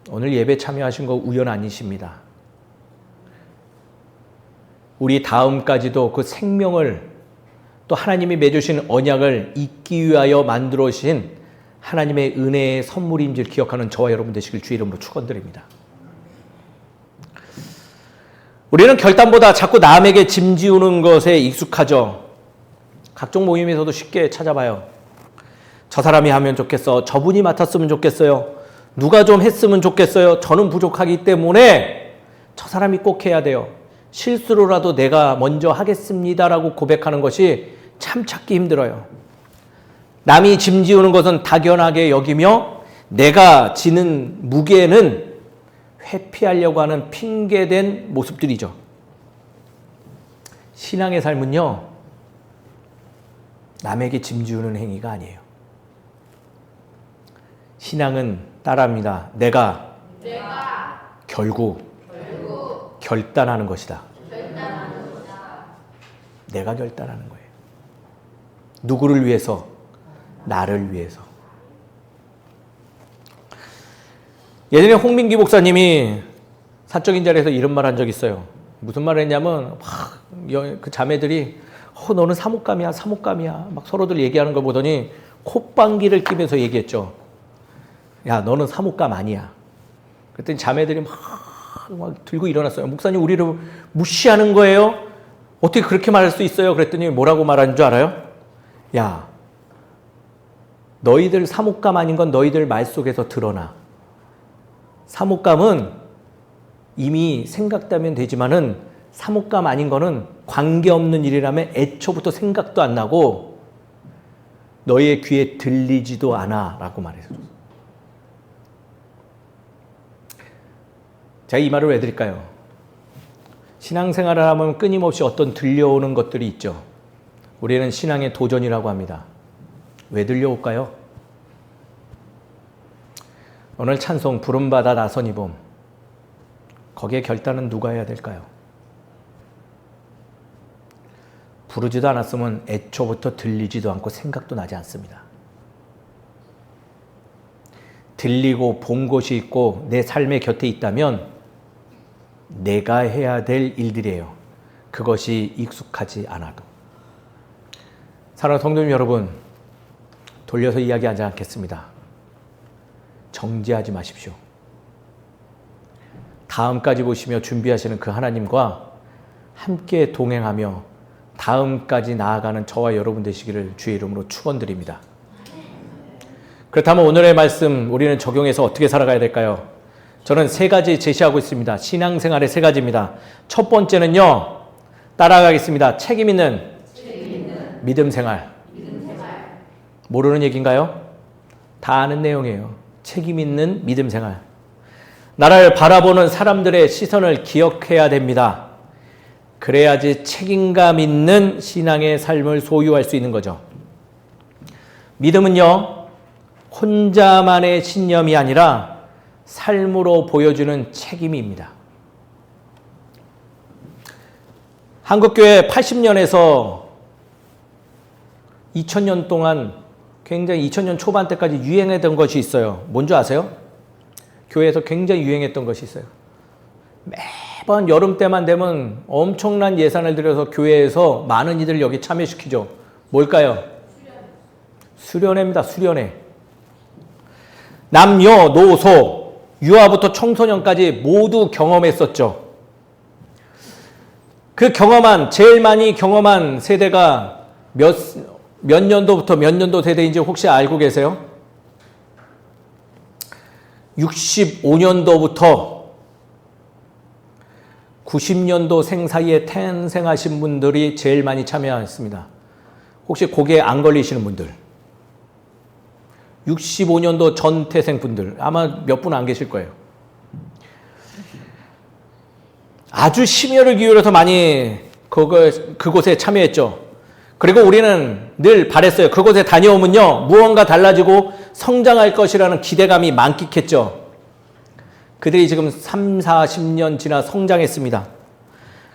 오늘 예배 참여하신 거 우연 아니십니다. 우리 다음까지도 그 생명을 또 하나님이 맺으신 언약을 잊기 위하여 만들어 오신 하나님의 은혜의 선물인 줄 기억하는 저와 여러분 되시길 주의 이름으로 축원드립니다. 우리는 결단보다 자꾸 남에게 짐 지우는 것에 익숙하죠. 각종 모임에서도 쉽게 찾아봐요. 저 사람이 하면 좋겠어. 저분이 맡았으면 좋겠어요. 누가 좀 했으면 좋겠어요. 저는 부족하기 때문에 저 사람이 꼭 해야 돼요. 실수로라도 내가 먼저 하겠습니다라고 고백하는 것이 참 찾기 힘들어요. 남이 짐 지우는 것은 당연하게 여기며 내가 지는 무게는 회피하려고 하는 핑계된 모습들이죠. 신앙의 삶은요, 남에게 짐 지우는 행위가 아니에요. 신앙은 따라합니다. 내가 결국 결단하는 것이다. 내가 결단하는 거예요. 누구를 위해서? 나를 위해서. 예전에 홍민기 목사님이 사적인 자리에서 이런 말 한 적이 있어요. 무슨 말을 했냐면 그 자매들이 너는 사목감이야, 사목감이야. 막 서로들 얘기하는 걸 보더니 콧방귀를 끼면서 얘기했죠. 야, 너는 사목감 아니야. 그랬더니 자매들이 막 들고 일어났어요. 목사님, 우리를 무시하는 거예요? 어떻게 그렇게 말할 수 있어요? 그랬더니 뭐라고 말하는 줄 알아요? 야, 너희들 사목감 아닌 건 너희들 말 속에서 드러나. 사목감은 이미 생각되면 되지만은 사목감 아닌 거는 관계없는 일이라면 애초부터 생각도 안 나고 너희의 귀에 들리지도 않아 라고 말했어요. 제가 이 말을 왜 드릴까요? 신앙생활을 하면 끊임없이 어떤 들려오는 것들이 있죠. 우리는 신앙의 도전이라고 합니다. 왜 들려올까요? 오늘 찬송 부름받아 나선이 봄, 거기에 결단은 누가 해야 될까요? 부르지도 않았으면 애초부터 들리지도 않고 생각도 나지 않습니다. 들리고 본 곳이 있고 내 삶의 곁에 있다면 내가 해야 될 일들이에요. 그것이 익숙하지 않아도. 사랑하는 성도님 여러분, 돌려서 이야기하지 않겠습니다. 정지하지 마십시오. 다음까지 보시며 준비하시는 그 하나님과 함께 동행하며 다음까지 나아가는 저와 여러분 되시기를 주의 이름으로 축원드립니다. 그렇다면 오늘의 말씀 우리는 적용해서 어떻게 살아가야 될까요? 저는 3가지 제시하고 있습니다. 신앙생활의 3가지입니다. 첫 번째는요, 따라가겠습니다. 책임 있는 믿음 생활. 모르는 얘기인가요? 다 아는 내용이에요. 책임 있는 믿음 생활. 나를 바라보는 사람들의 시선을 기억해야 됩니다. 그래야지 책임감 있는 신앙의 삶을 소유할 수 있는 거죠. 믿음은요, 혼자만의 신념이 아니라 삶으로 보여주는 책임입니다. 한국교회 80년에서 2000년 동안 굉장히 2000년 초반 때까지 유행했던 것이 있어요. 뭔지 아세요? 교회에서 굉장히 유행했던 것이 있어요. 매번 여름 때만 되면 엄청난 예산을 들여서 교회에서 많은 이들을 여기 참여시키죠. 뭘까요? 수련회입니다. 수련회. 남녀, 노소, 유아부터 청소년까지 모두 경험했었죠. 그 제일 많이 경험한 세대가 몇 년도부터 몇 년도 세대인지 혹시 알고 계세요? 65년도부터 90년도 생 사이에 탄생하신 분들이 제일 많이 참여했습니다. 혹시 고개 안 걸리시는 분들, 65년도 전 태생 분들 아마 몇 분 안 계실 거예요. 아주 심혈을 기울여서 많이 그곳에 참여했죠. 그리고 우리는 늘 바랬어요. 그곳에 다녀오면요, 무언가 달라지고 성장할 것이라는 기대감이 만끽했죠. 그들이 지금 3, 40년 지나 성장했습니다.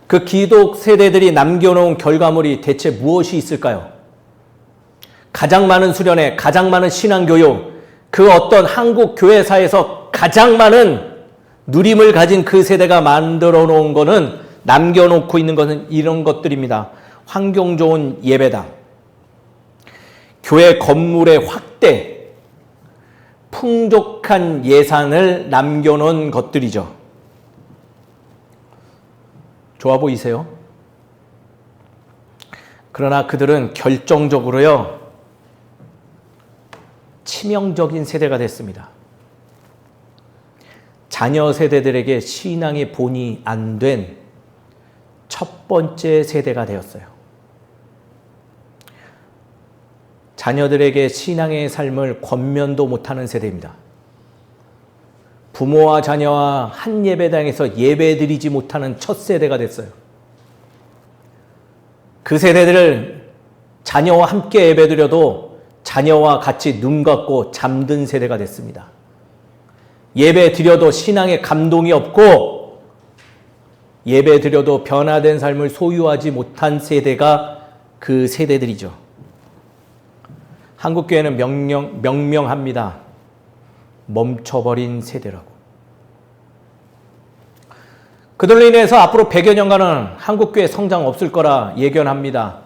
그 기독 세대들이 남겨놓은 결과물이 대체 무엇이 있을까요? 가장 많은 수련회, 가장 많은 신앙교육, 그 어떤 한국 교회사에서 가장 많은 누림을 가진 그 세대가 만들어 놓은 거는, 남겨놓고 있는 것은 이런 것들입니다. 환경 좋은 예배당, 교회 건물의 확대, 풍족한 예산을 남겨놓은 것들이죠. 좋아 보이세요? 그러나 그들은 결정적으로요, 치명적인 세대가 됐습니다. 자녀 세대들에게 신앙의 본이 안 된 첫 번째 세대가 되었어요. 자녀들에게 신앙의 삶을 권면도 못하는 세대입니다. 부모와 자녀와 한 예배당에서 예배드리지 못하는 첫 세대가 됐어요. 그 세대들을 자녀와 함께 예배드려도 자녀와 같이 눈 감고 잠든 세대가 됐습니다. 예배 드려도 신앙에 감동이 없고 예배 드려도 변화된 삶을 소유하지 못한 세대가 그 세대들이죠. 한국교회는 명명합니다. 멈춰버린 세대라고. 그들로 인해서 앞으로 100여 년간은 한국교회 성장 없을 거라 예견합니다.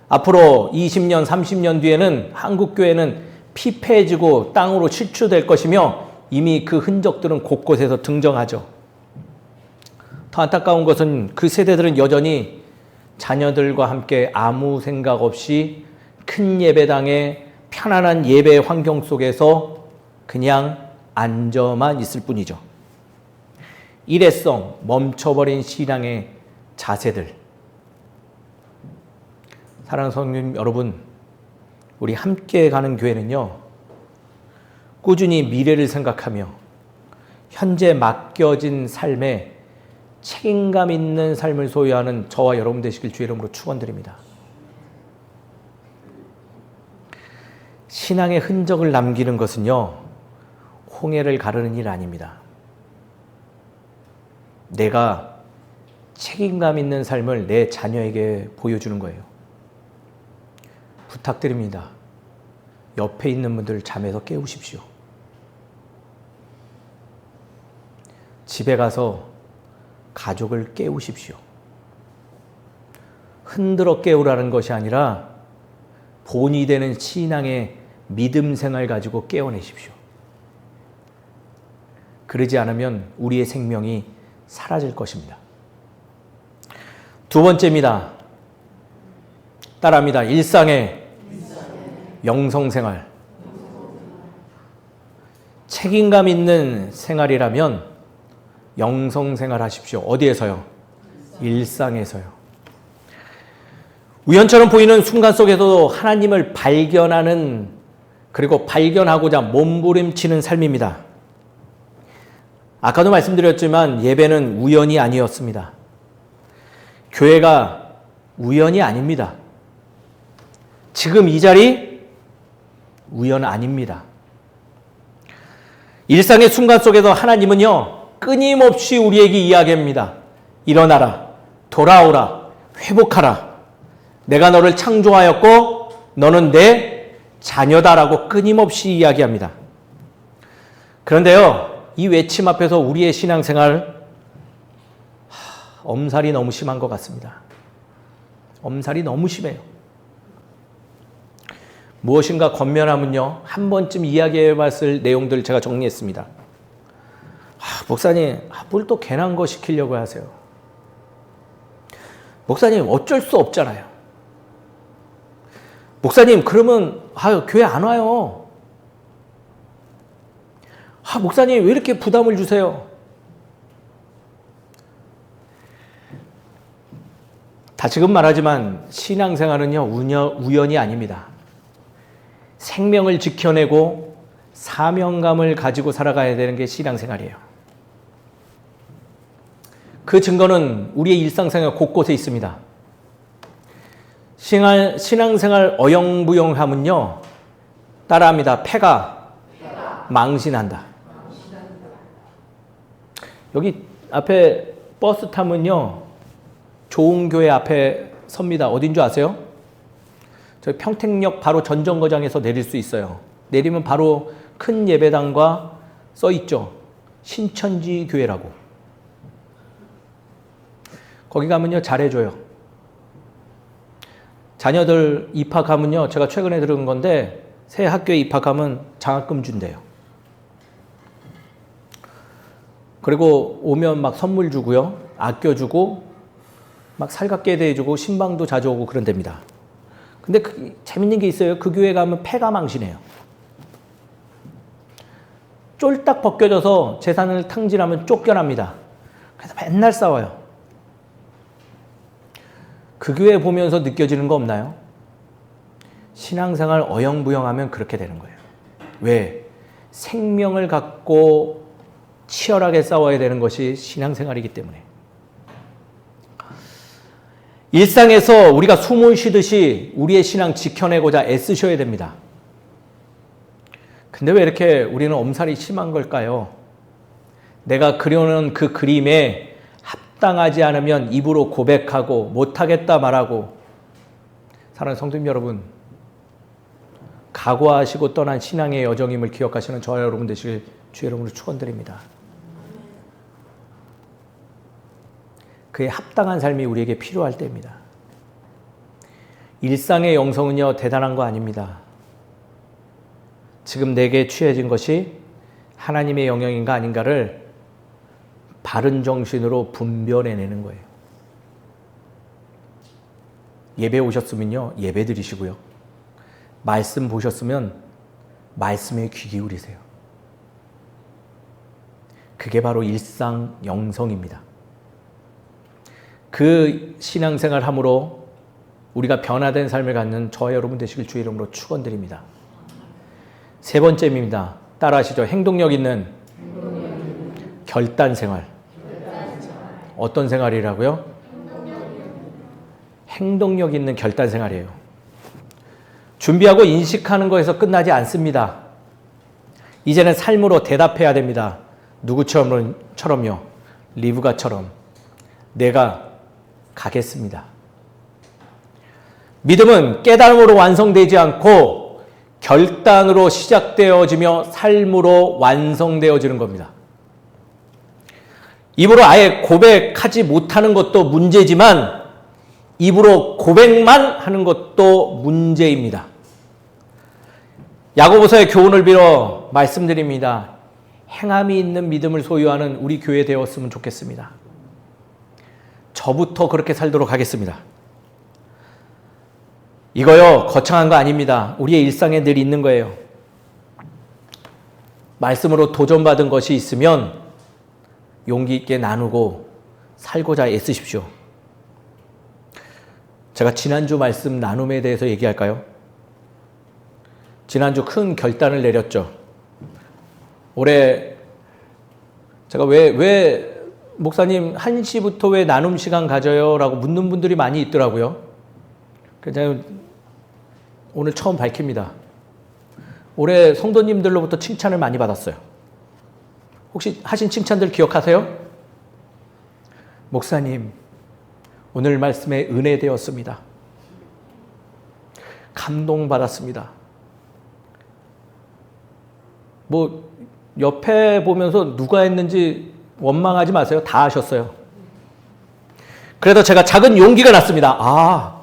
앞으로 20년, 30년 뒤에는 한국교회는 피폐해지고 땅으로 실추될 것이며 이미 그 흔적들은 곳곳에서 등장하죠. 더 안타까운 것은 그 세대들은 여전히 자녀들과 함께 아무 생각 없이 큰 예배당에 편안한 예배 환경 속에서 그냥 앉아만 있을 뿐이죠. 일회성, 멈춰버린 신앙의 자세들. 사랑하는 성도님 여러분, 우리 함께 가는 교회는요, 꾸준히 미래를 생각하며 현재 맡겨진 삶에 책임감 있는 삶을 소유하는 저와 여러분 되시길 주의 이름으로 축원드립니다. 신앙의 흔적을 남기는 것은요, 홍해를 가르는 일 아닙니다. 내가 책임감 있는 삶을 내 자녀에게 보여주는 거예요. 부탁드립니다. 옆에 있는 분들 잠에서 깨우십시오. 집에 가서 가족을 깨우십시오. 흔들어 깨우라는 것이 아니라 본이 되는 신앙의 믿음 생활 가지고 깨워내십시오. 그러지 않으면 우리의 생명이 사라질 것입니다. 두 번째입니다. 따라합니다. 일상의 영성생활. 책임감 있는 생활이라면 영성생활 하십시오. 어디에서요? 일상에서요. 우연처럼 보이는 순간 속에서도 하나님을 발견하는, 그리고 발견하고자 몸부림치는 삶입니다. 아까도 말씀드렸지만 예배는 우연이 아니었습니다. 교회가 우연이 아닙니다. 지금 이 자리 우연 아닙니다. 일상의 순간 속에서 하나님은요, 끊임없이 우리에게 이야기합니다. 일어나라, 돌아오라, 회복하라. 내가 너를 창조하였고 너는 내 자녀다라고 끊임없이 이야기합니다. 그런데요, 이 외침 앞에서 우리의 신앙생활 엄살이 너무 심한 것 같습니다. 엄살이 너무 심해요. 무엇인가 권면하면요, 한 번쯤 이야기해 봤을 내용들 제가 정리했습니다. 목사님, 뭘 또 괜한 거 시키려고 하세요? 목사님, 어쩔 수 없잖아요. 목사님, 그러면 교회 안 와요. 목사님, 왜 이렇게 부담을 주세요? 다시금 말하지만 신앙생활은요, 우연이 아닙니다. 생명을 지켜내고 사명감을 가지고 살아가야 되는 게 신앙생활이에요. 그 증거는 우리의 일상생활 곳곳에 있습니다. 신앙생활 어영부영하면요, 따라합니다. 패가 망신한다. 여기 앞에 버스 타면요, 좋은 교회 앞에 섭니다. 어딘 줄 아세요? 저희 평택역 바로 전정거장에서 내릴 수 있어요. 내리면 바로 큰 예배당과 써 있죠. 신천지 교회라고. 거기 가면요, 잘해줘요. 자녀들 입학하면요, 제가 최근에 들은 건데 새 학교에 입학하면 장학금 준대요. 그리고 오면 막 선물 주고요, 아껴주고 막 살갑게 대해주고 신방도 자주 오고 그런답니다. 근데 재밌는 게 있어요. 그 교회 가면 패가 망신해요. 쫄딱 벗겨져서 재산을 탕진하면 쫓겨납니다. 그래서 맨날 싸워요. 그 교회 보면서 느껴지는 거 없나요? 신앙생활 어영부영하면 그렇게 되는 거예요. 왜? 생명을 갖고 치열하게 싸워야 되는 것이 신앙생활이기 때문에. 일상에서 우리가 숨을 쉬듯이 우리의 신앙 지켜내고자 애쓰셔야 됩니다. 근데 왜 이렇게 우리는 엄살이 심한 걸까요? 내가 그려놓은 그 그림에 합당하지 않으면 입으로 고백하고 못하겠다 말하고. 사랑하는 성도님 여러분, 각오하시고 떠난 신앙의 여정임을 기억하시는 저와 여러분 되시길 주의 이름으로 축원드립니다. 그에 합당한 삶이 우리에게 필요할 때입니다. 일상의 영성은요, 대단한 거 아닙니다. 지금 내게 취해진 것이 하나님의 영역인가 아닌가를 바른 정신으로 분별해내는 거예요. 예배 오셨으면요, 예배 드리시고요. 말씀 보셨으면 말씀에 귀 기울이세요. 그게 바로 일상 영성입니다. 그 신앙생활 함으로 우리가 변화된 삶을 갖는 저와 여러분 되시길 주의 이름으로 축원드립니다. 세 번째입니다. 따라하시죠. 행동력 있는 결단 생활. 어떤 생활이라고요? 행동력 있는 결단 생활이에요. 준비하고 인식하는 것에서 끝나지 않습니다. 이제는 삶으로 대답해야 됩니다. 누구처럼요? 리브가처럼 내가 가겠습니다. 믿음은 깨달음으로 완성되지 않고 결단으로 시작되어지며 삶으로 완성되어지는 겁니다. 입으로 아예 고백하지 못하는 것도 문제지만 입으로 고백만 하는 것도 문제입니다. 야고보서의 교훈을 빌어 말씀드립니다. 행함이 있는 믿음을 소유하는 우리 교회 되었으면 좋겠습니다. 저부터 그렇게 살도록 하겠습니다. 이거요, 거창한 거 아닙니다. 우리의 일상에 늘 있는 거예요. 말씀으로 도전받은 것이 있으면 용기 있게 나누고 살고자 애쓰십시오. 제가 지난주 말씀 나눔에 대해서 얘기할까요? 지난주 큰 결단을 내렸죠. 올해 제가 왜 목사님 1시부터 왜 나눔 시간 가져요? 라고 묻는 분들이 많이 있더라고요. 그래서 오늘 처음 밝힙니다. 올해 성도님들로부터 칭찬을 많이 받았어요. 혹시 하신 칭찬들 기억하세요? 목사님, 오늘 말씀에 은혜되었습니다. 감동받았습니다. 뭐 옆에 보면서 누가 했는지 원망하지 마세요. 다 하셨어요. 그래도 제가 작은 용기가 났습니다. 아,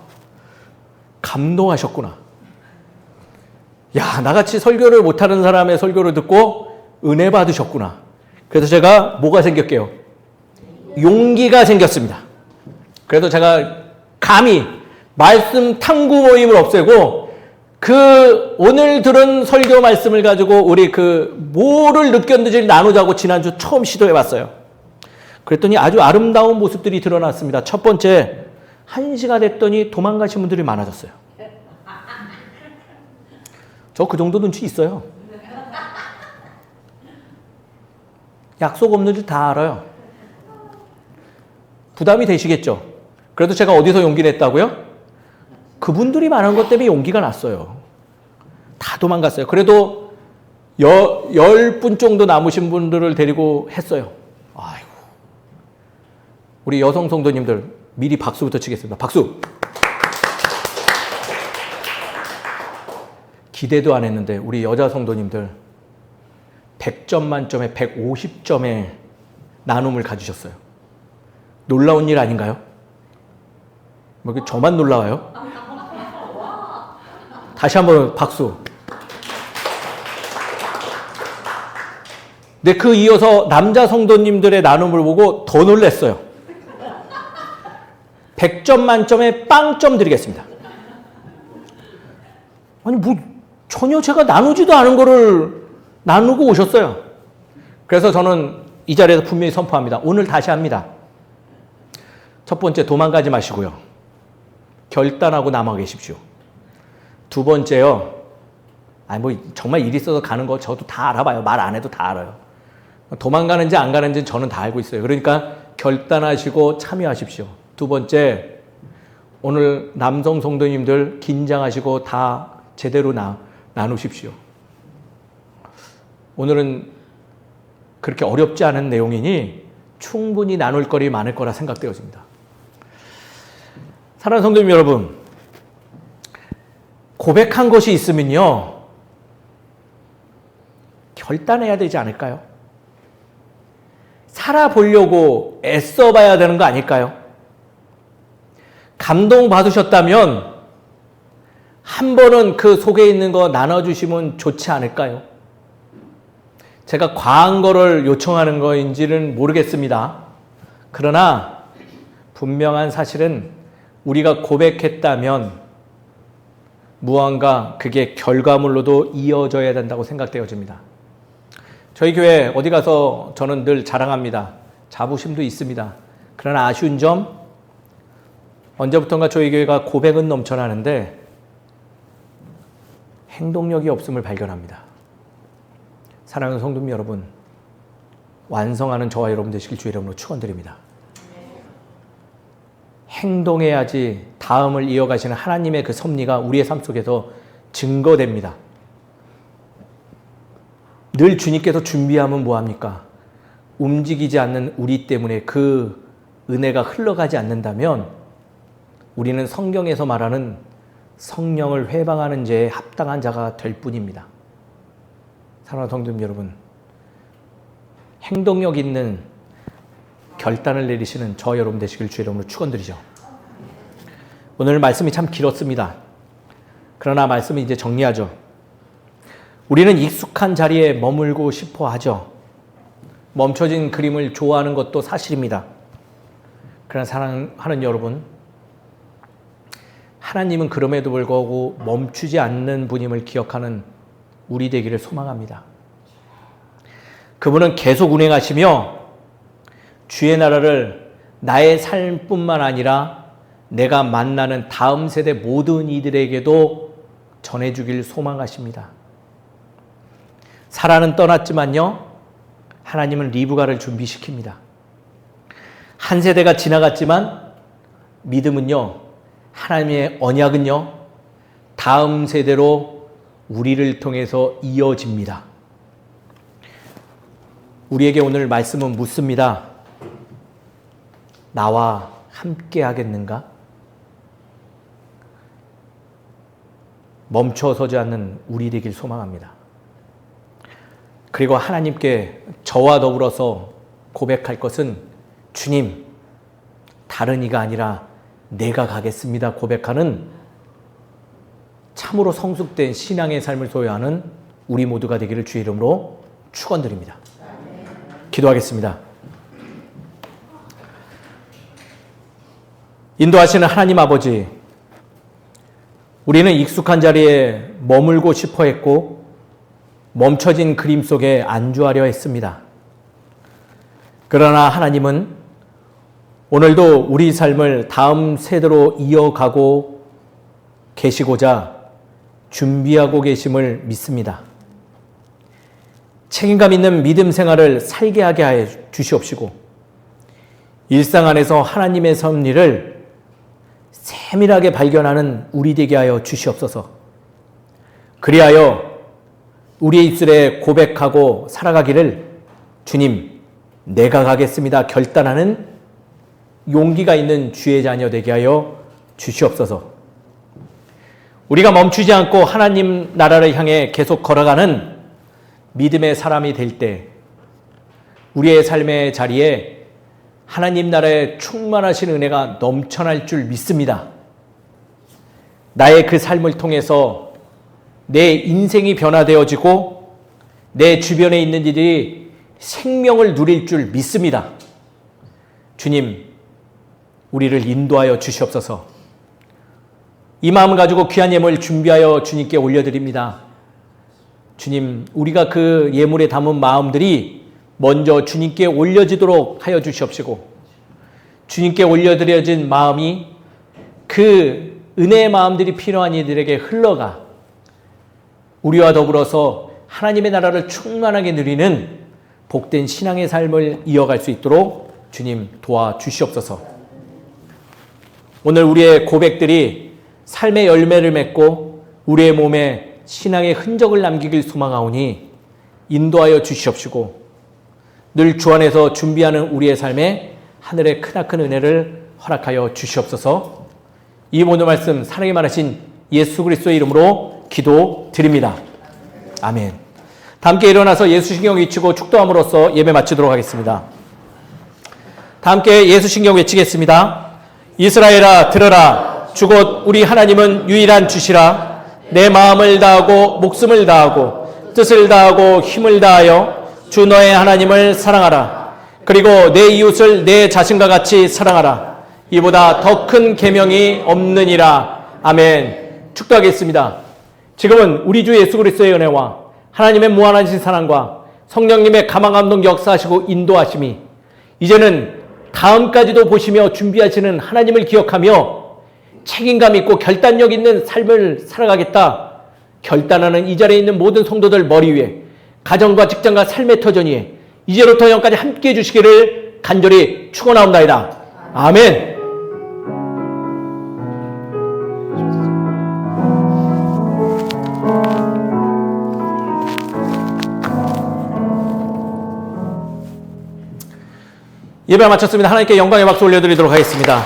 감동하셨구나. 야, 나같이 설교를 못하는 사람의 설교를 듣고 은혜 받으셨구나. 그래서 제가 뭐가 생겼게요? 용기가 생겼습니다. 그래서 제가 감히 말씀 탐구 모임을 없애고 그 오늘 들은 설교 말씀을 가지고 우리 뭐를 느꼈는지 나누자고 지난주 처음 시도해봤어요. 그랬더니 아주 아름다운 모습들이 드러났습니다. 첫 번째, 1시가 됐더니 도망가신 분들이 많아졌어요. 저 그 정도 눈치 있어요. 약속 없는 줄 다 알아요. 부담이 되시겠죠? 그래도 제가 어디서 용기 냈다고요? 그분들이 말한 것 때문에 용기가 났어요. 다 도망갔어요. 그래도 10분 정도 남으신 분들을 데리고 했어요. 아이고. 우리 여성 성도님들 미리 박수부터 치겠습니다. 박수! 기대도 안 했는데 우리 여자 성도님들 100점 만점에 150점의 나눔을 가지셨어요. 놀라운 일 아닌가요? 뭐 저만 놀라워요? 다시 한번 박수. 근데 그 이어서 남자 성도님들의 나눔을 보고 더 놀랐어요. 100점 만점에 빵점 드리겠습니다. 아니 뭐 전혀 제가 나누지도 않은 거를 나누고 오셨어요. 그래서 저는 이 자리에서 분명히 선포합니다. 오늘 다시 합니다. 첫 번째, 도망가지 마시고요. 결단하고 남아 계십시오. 두 번째요. 아니 뭐 정말 일 있어서 가는 거 저도 다 알아봐요. 말 안 해도 다 알아요. 도망가는지 안 가는지 저는 다 알고 있어요. 그러니까 결단하시고 참여하십시오. 두 번째, 오늘 남성 성도님들 긴장하시고 다 제대로 나누십시오. 오늘은 그렇게 어렵지 않은 내용이니 충분히 나눌 거리 많을 거라 생각되어집니다. 사랑하는 성도님 여러분, 고백한 것이 있으면요, 결단해야 되지 않을까요? 살아보려고 애써봐야 되는 거 아닐까요? 감동받으셨다면 한 번은 그 속에 있는 거 나눠주시면 좋지 않을까요? 제가 과한 거를 요청하는 거인지는 모르겠습니다. 그러나 분명한 사실은 우리가 고백했다면 무언가 그게 결과물로도 이어져야 된다고 생각되어집니다. 저희 교회 어디 가서 저는 늘 자랑합니다. 자부심도 있습니다. 그러나 아쉬운 점, 언제부턴가 저희 교회가 고백은 넘쳐나는데 행동력이 없음을 발견합니다. 사랑하는 성도님 여러분, 완성하는 저와 여러분 되시길 주의 이름으로 축원드립니다. 행동해야지 다음을 이어가시는 하나님의 그 섭리가 우리의 삶 속에서 증거됩니다. 늘 주님께서 준비하면 뭐합니까? 움직이지 않는 우리 때문에 그 은혜가 흘러가지 않는다면 우리는 성경에서 말하는 성령을 회방하는 죄에 합당한 자가 될 뿐입니다. 사랑하는 성도님 여러분, 행동력 있는 결단을 내리시는 저 여러분 되시길 주의 이름으로 축원드리죠. 오늘 말씀이 참 길었습니다. 그러나 말씀을 이제 정리하죠. 우리는 익숙한 자리에 머물고 싶어 하죠. 멈춰진 그림을 좋아하는 것도 사실입니다. 그러나 사랑하는 여러분, 하나님은 그럼에도 불구하고 멈추지 않는 분임을 기억하는 우리 되기를 소망합니다. 그분은 계속 운행하시며 주의 나라를 나의 삶뿐만 아니라 내가 만나는 다음 세대 모든 이들에게도 전해주길 소망하십니다. 사라는 떠났지만요, 하나님은 리브가를 준비시킵니다. 한 세대가 지나갔지만 믿음은요, 하나님의 언약은요, 다음 세대로 우리를 통해서 이어집니다. 우리에게 오늘 말씀은 묻습니다. 나와 함께 하겠는가? 멈춰서지 않는 우리 되길 소망합니다. 그리고 하나님께 저와 더불어서 고백할 것은 주님, 다른 이가 아니라 내가 가겠습니다 고백하는 참으로 성숙된 신앙의 삶을 소유하는 우리 모두가 되기를 주의 이름으로 축원드립니다. 기도하겠습니다. 인도하시는 하나님 아버지, 우리는 익숙한 자리에 머물고 싶어 했고 멈춰진 그림 속에 안주하려 했습니다. 그러나 하나님은 오늘도 우리 삶을 다음 세대로 이어가고 계시고자 준비하고 계심을 믿습니다. 책임감 있는 믿음 생활을 살게 하게 하여 주시옵시고 일상 안에서 하나님의 섭리를 세밀하게 발견하는 우리 되게 하여 주시옵소서. 그리하여 우리의 입술에 고백하고 살아가기를 주님, 내가 가겠습니다 결단하는 용기가 있는 주의 자녀 되게 하여 주시옵소서. 우리가 멈추지 않고 하나님 나라를 향해 계속 걸어가는 믿음의 사람이 될 때 우리의 삶의 자리에 하나님 나라의 충만하신 은혜가 넘쳐날 줄 믿습니다. 나의 그 삶을 통해서 내 인생이 변화되어지고 내 주변에 있는 이들이 생명을 누릴 줄 믿습니다. 주님, 우리를 인도하여 주시옵소서. 이 마음을 가지고 귀한 예물 준비하여 주님께 올려드립니다. 주님, 우리가 그 예물에 담은 마음들이 먼저 주님께 올려지도록 하여 주시옵시고 주님께 올려드려진 마음이 그 은혜의 마음들이 필요한 이들에게 흘러가 우리와 더불어서 하나님의 나라를 충만하게 누리는 복된 신앙의 삶을 이어갈 수 있도록 주님 도와주시옵소서. 오늘 우리의 고백들이 삶의 열매를 맺고 우리의 몸에 신앙의 흔적을 남기길 소망하오니 인도하여 주시옵시고 늘 주 안에서 준비하는 우리의 삶에 하늘의 크나큰 은혜를 허락하여 주시옵소서. 이 모든 말씀 사랑이 많으신 예수 그리스도의 이름으로 기도드립니다. 아멘. 다 함께 일어나서 예수신경 외치고 축도함으로써 예배 마치도록 하겠습니다. 다 함께 예수신경 외치겠습니다. 이스라엘아 들어라, 주 곧 우리 하나님은 유일한 주시라. 내 마음을 다하고 목숨을 다하고 뜻을 다하고 힘을 다하여 주 너의 하나님을 사랑하라. 그리고 내 이웃을 내 자신과 같이 사랑하라. 이보다 더 큰 계명이 없느니라. 아멘. 축도하겠습니다. 지금은 우리 주 예수 그리스도의 은혜와 하나님의 무한하신 사랑과 성령님의 가망감동 역사하시고 인도하심이 이제는 다음까지도 보시며 준비하시는 하나님을 기억하며 책임감 있고 결단력 있는 삶을 살아가겠다 결단하는 이 자리에 있는 모든 성도들 머리 위에 가정과 직장과 삶의 터전 위에 이제로부터 영까지 함께해 주시기를 간절히 축원하옵나이다. 아멘. 예배 마쳤습니다. 하나님께 영광의 박수 올려드리도록 하겠습니다.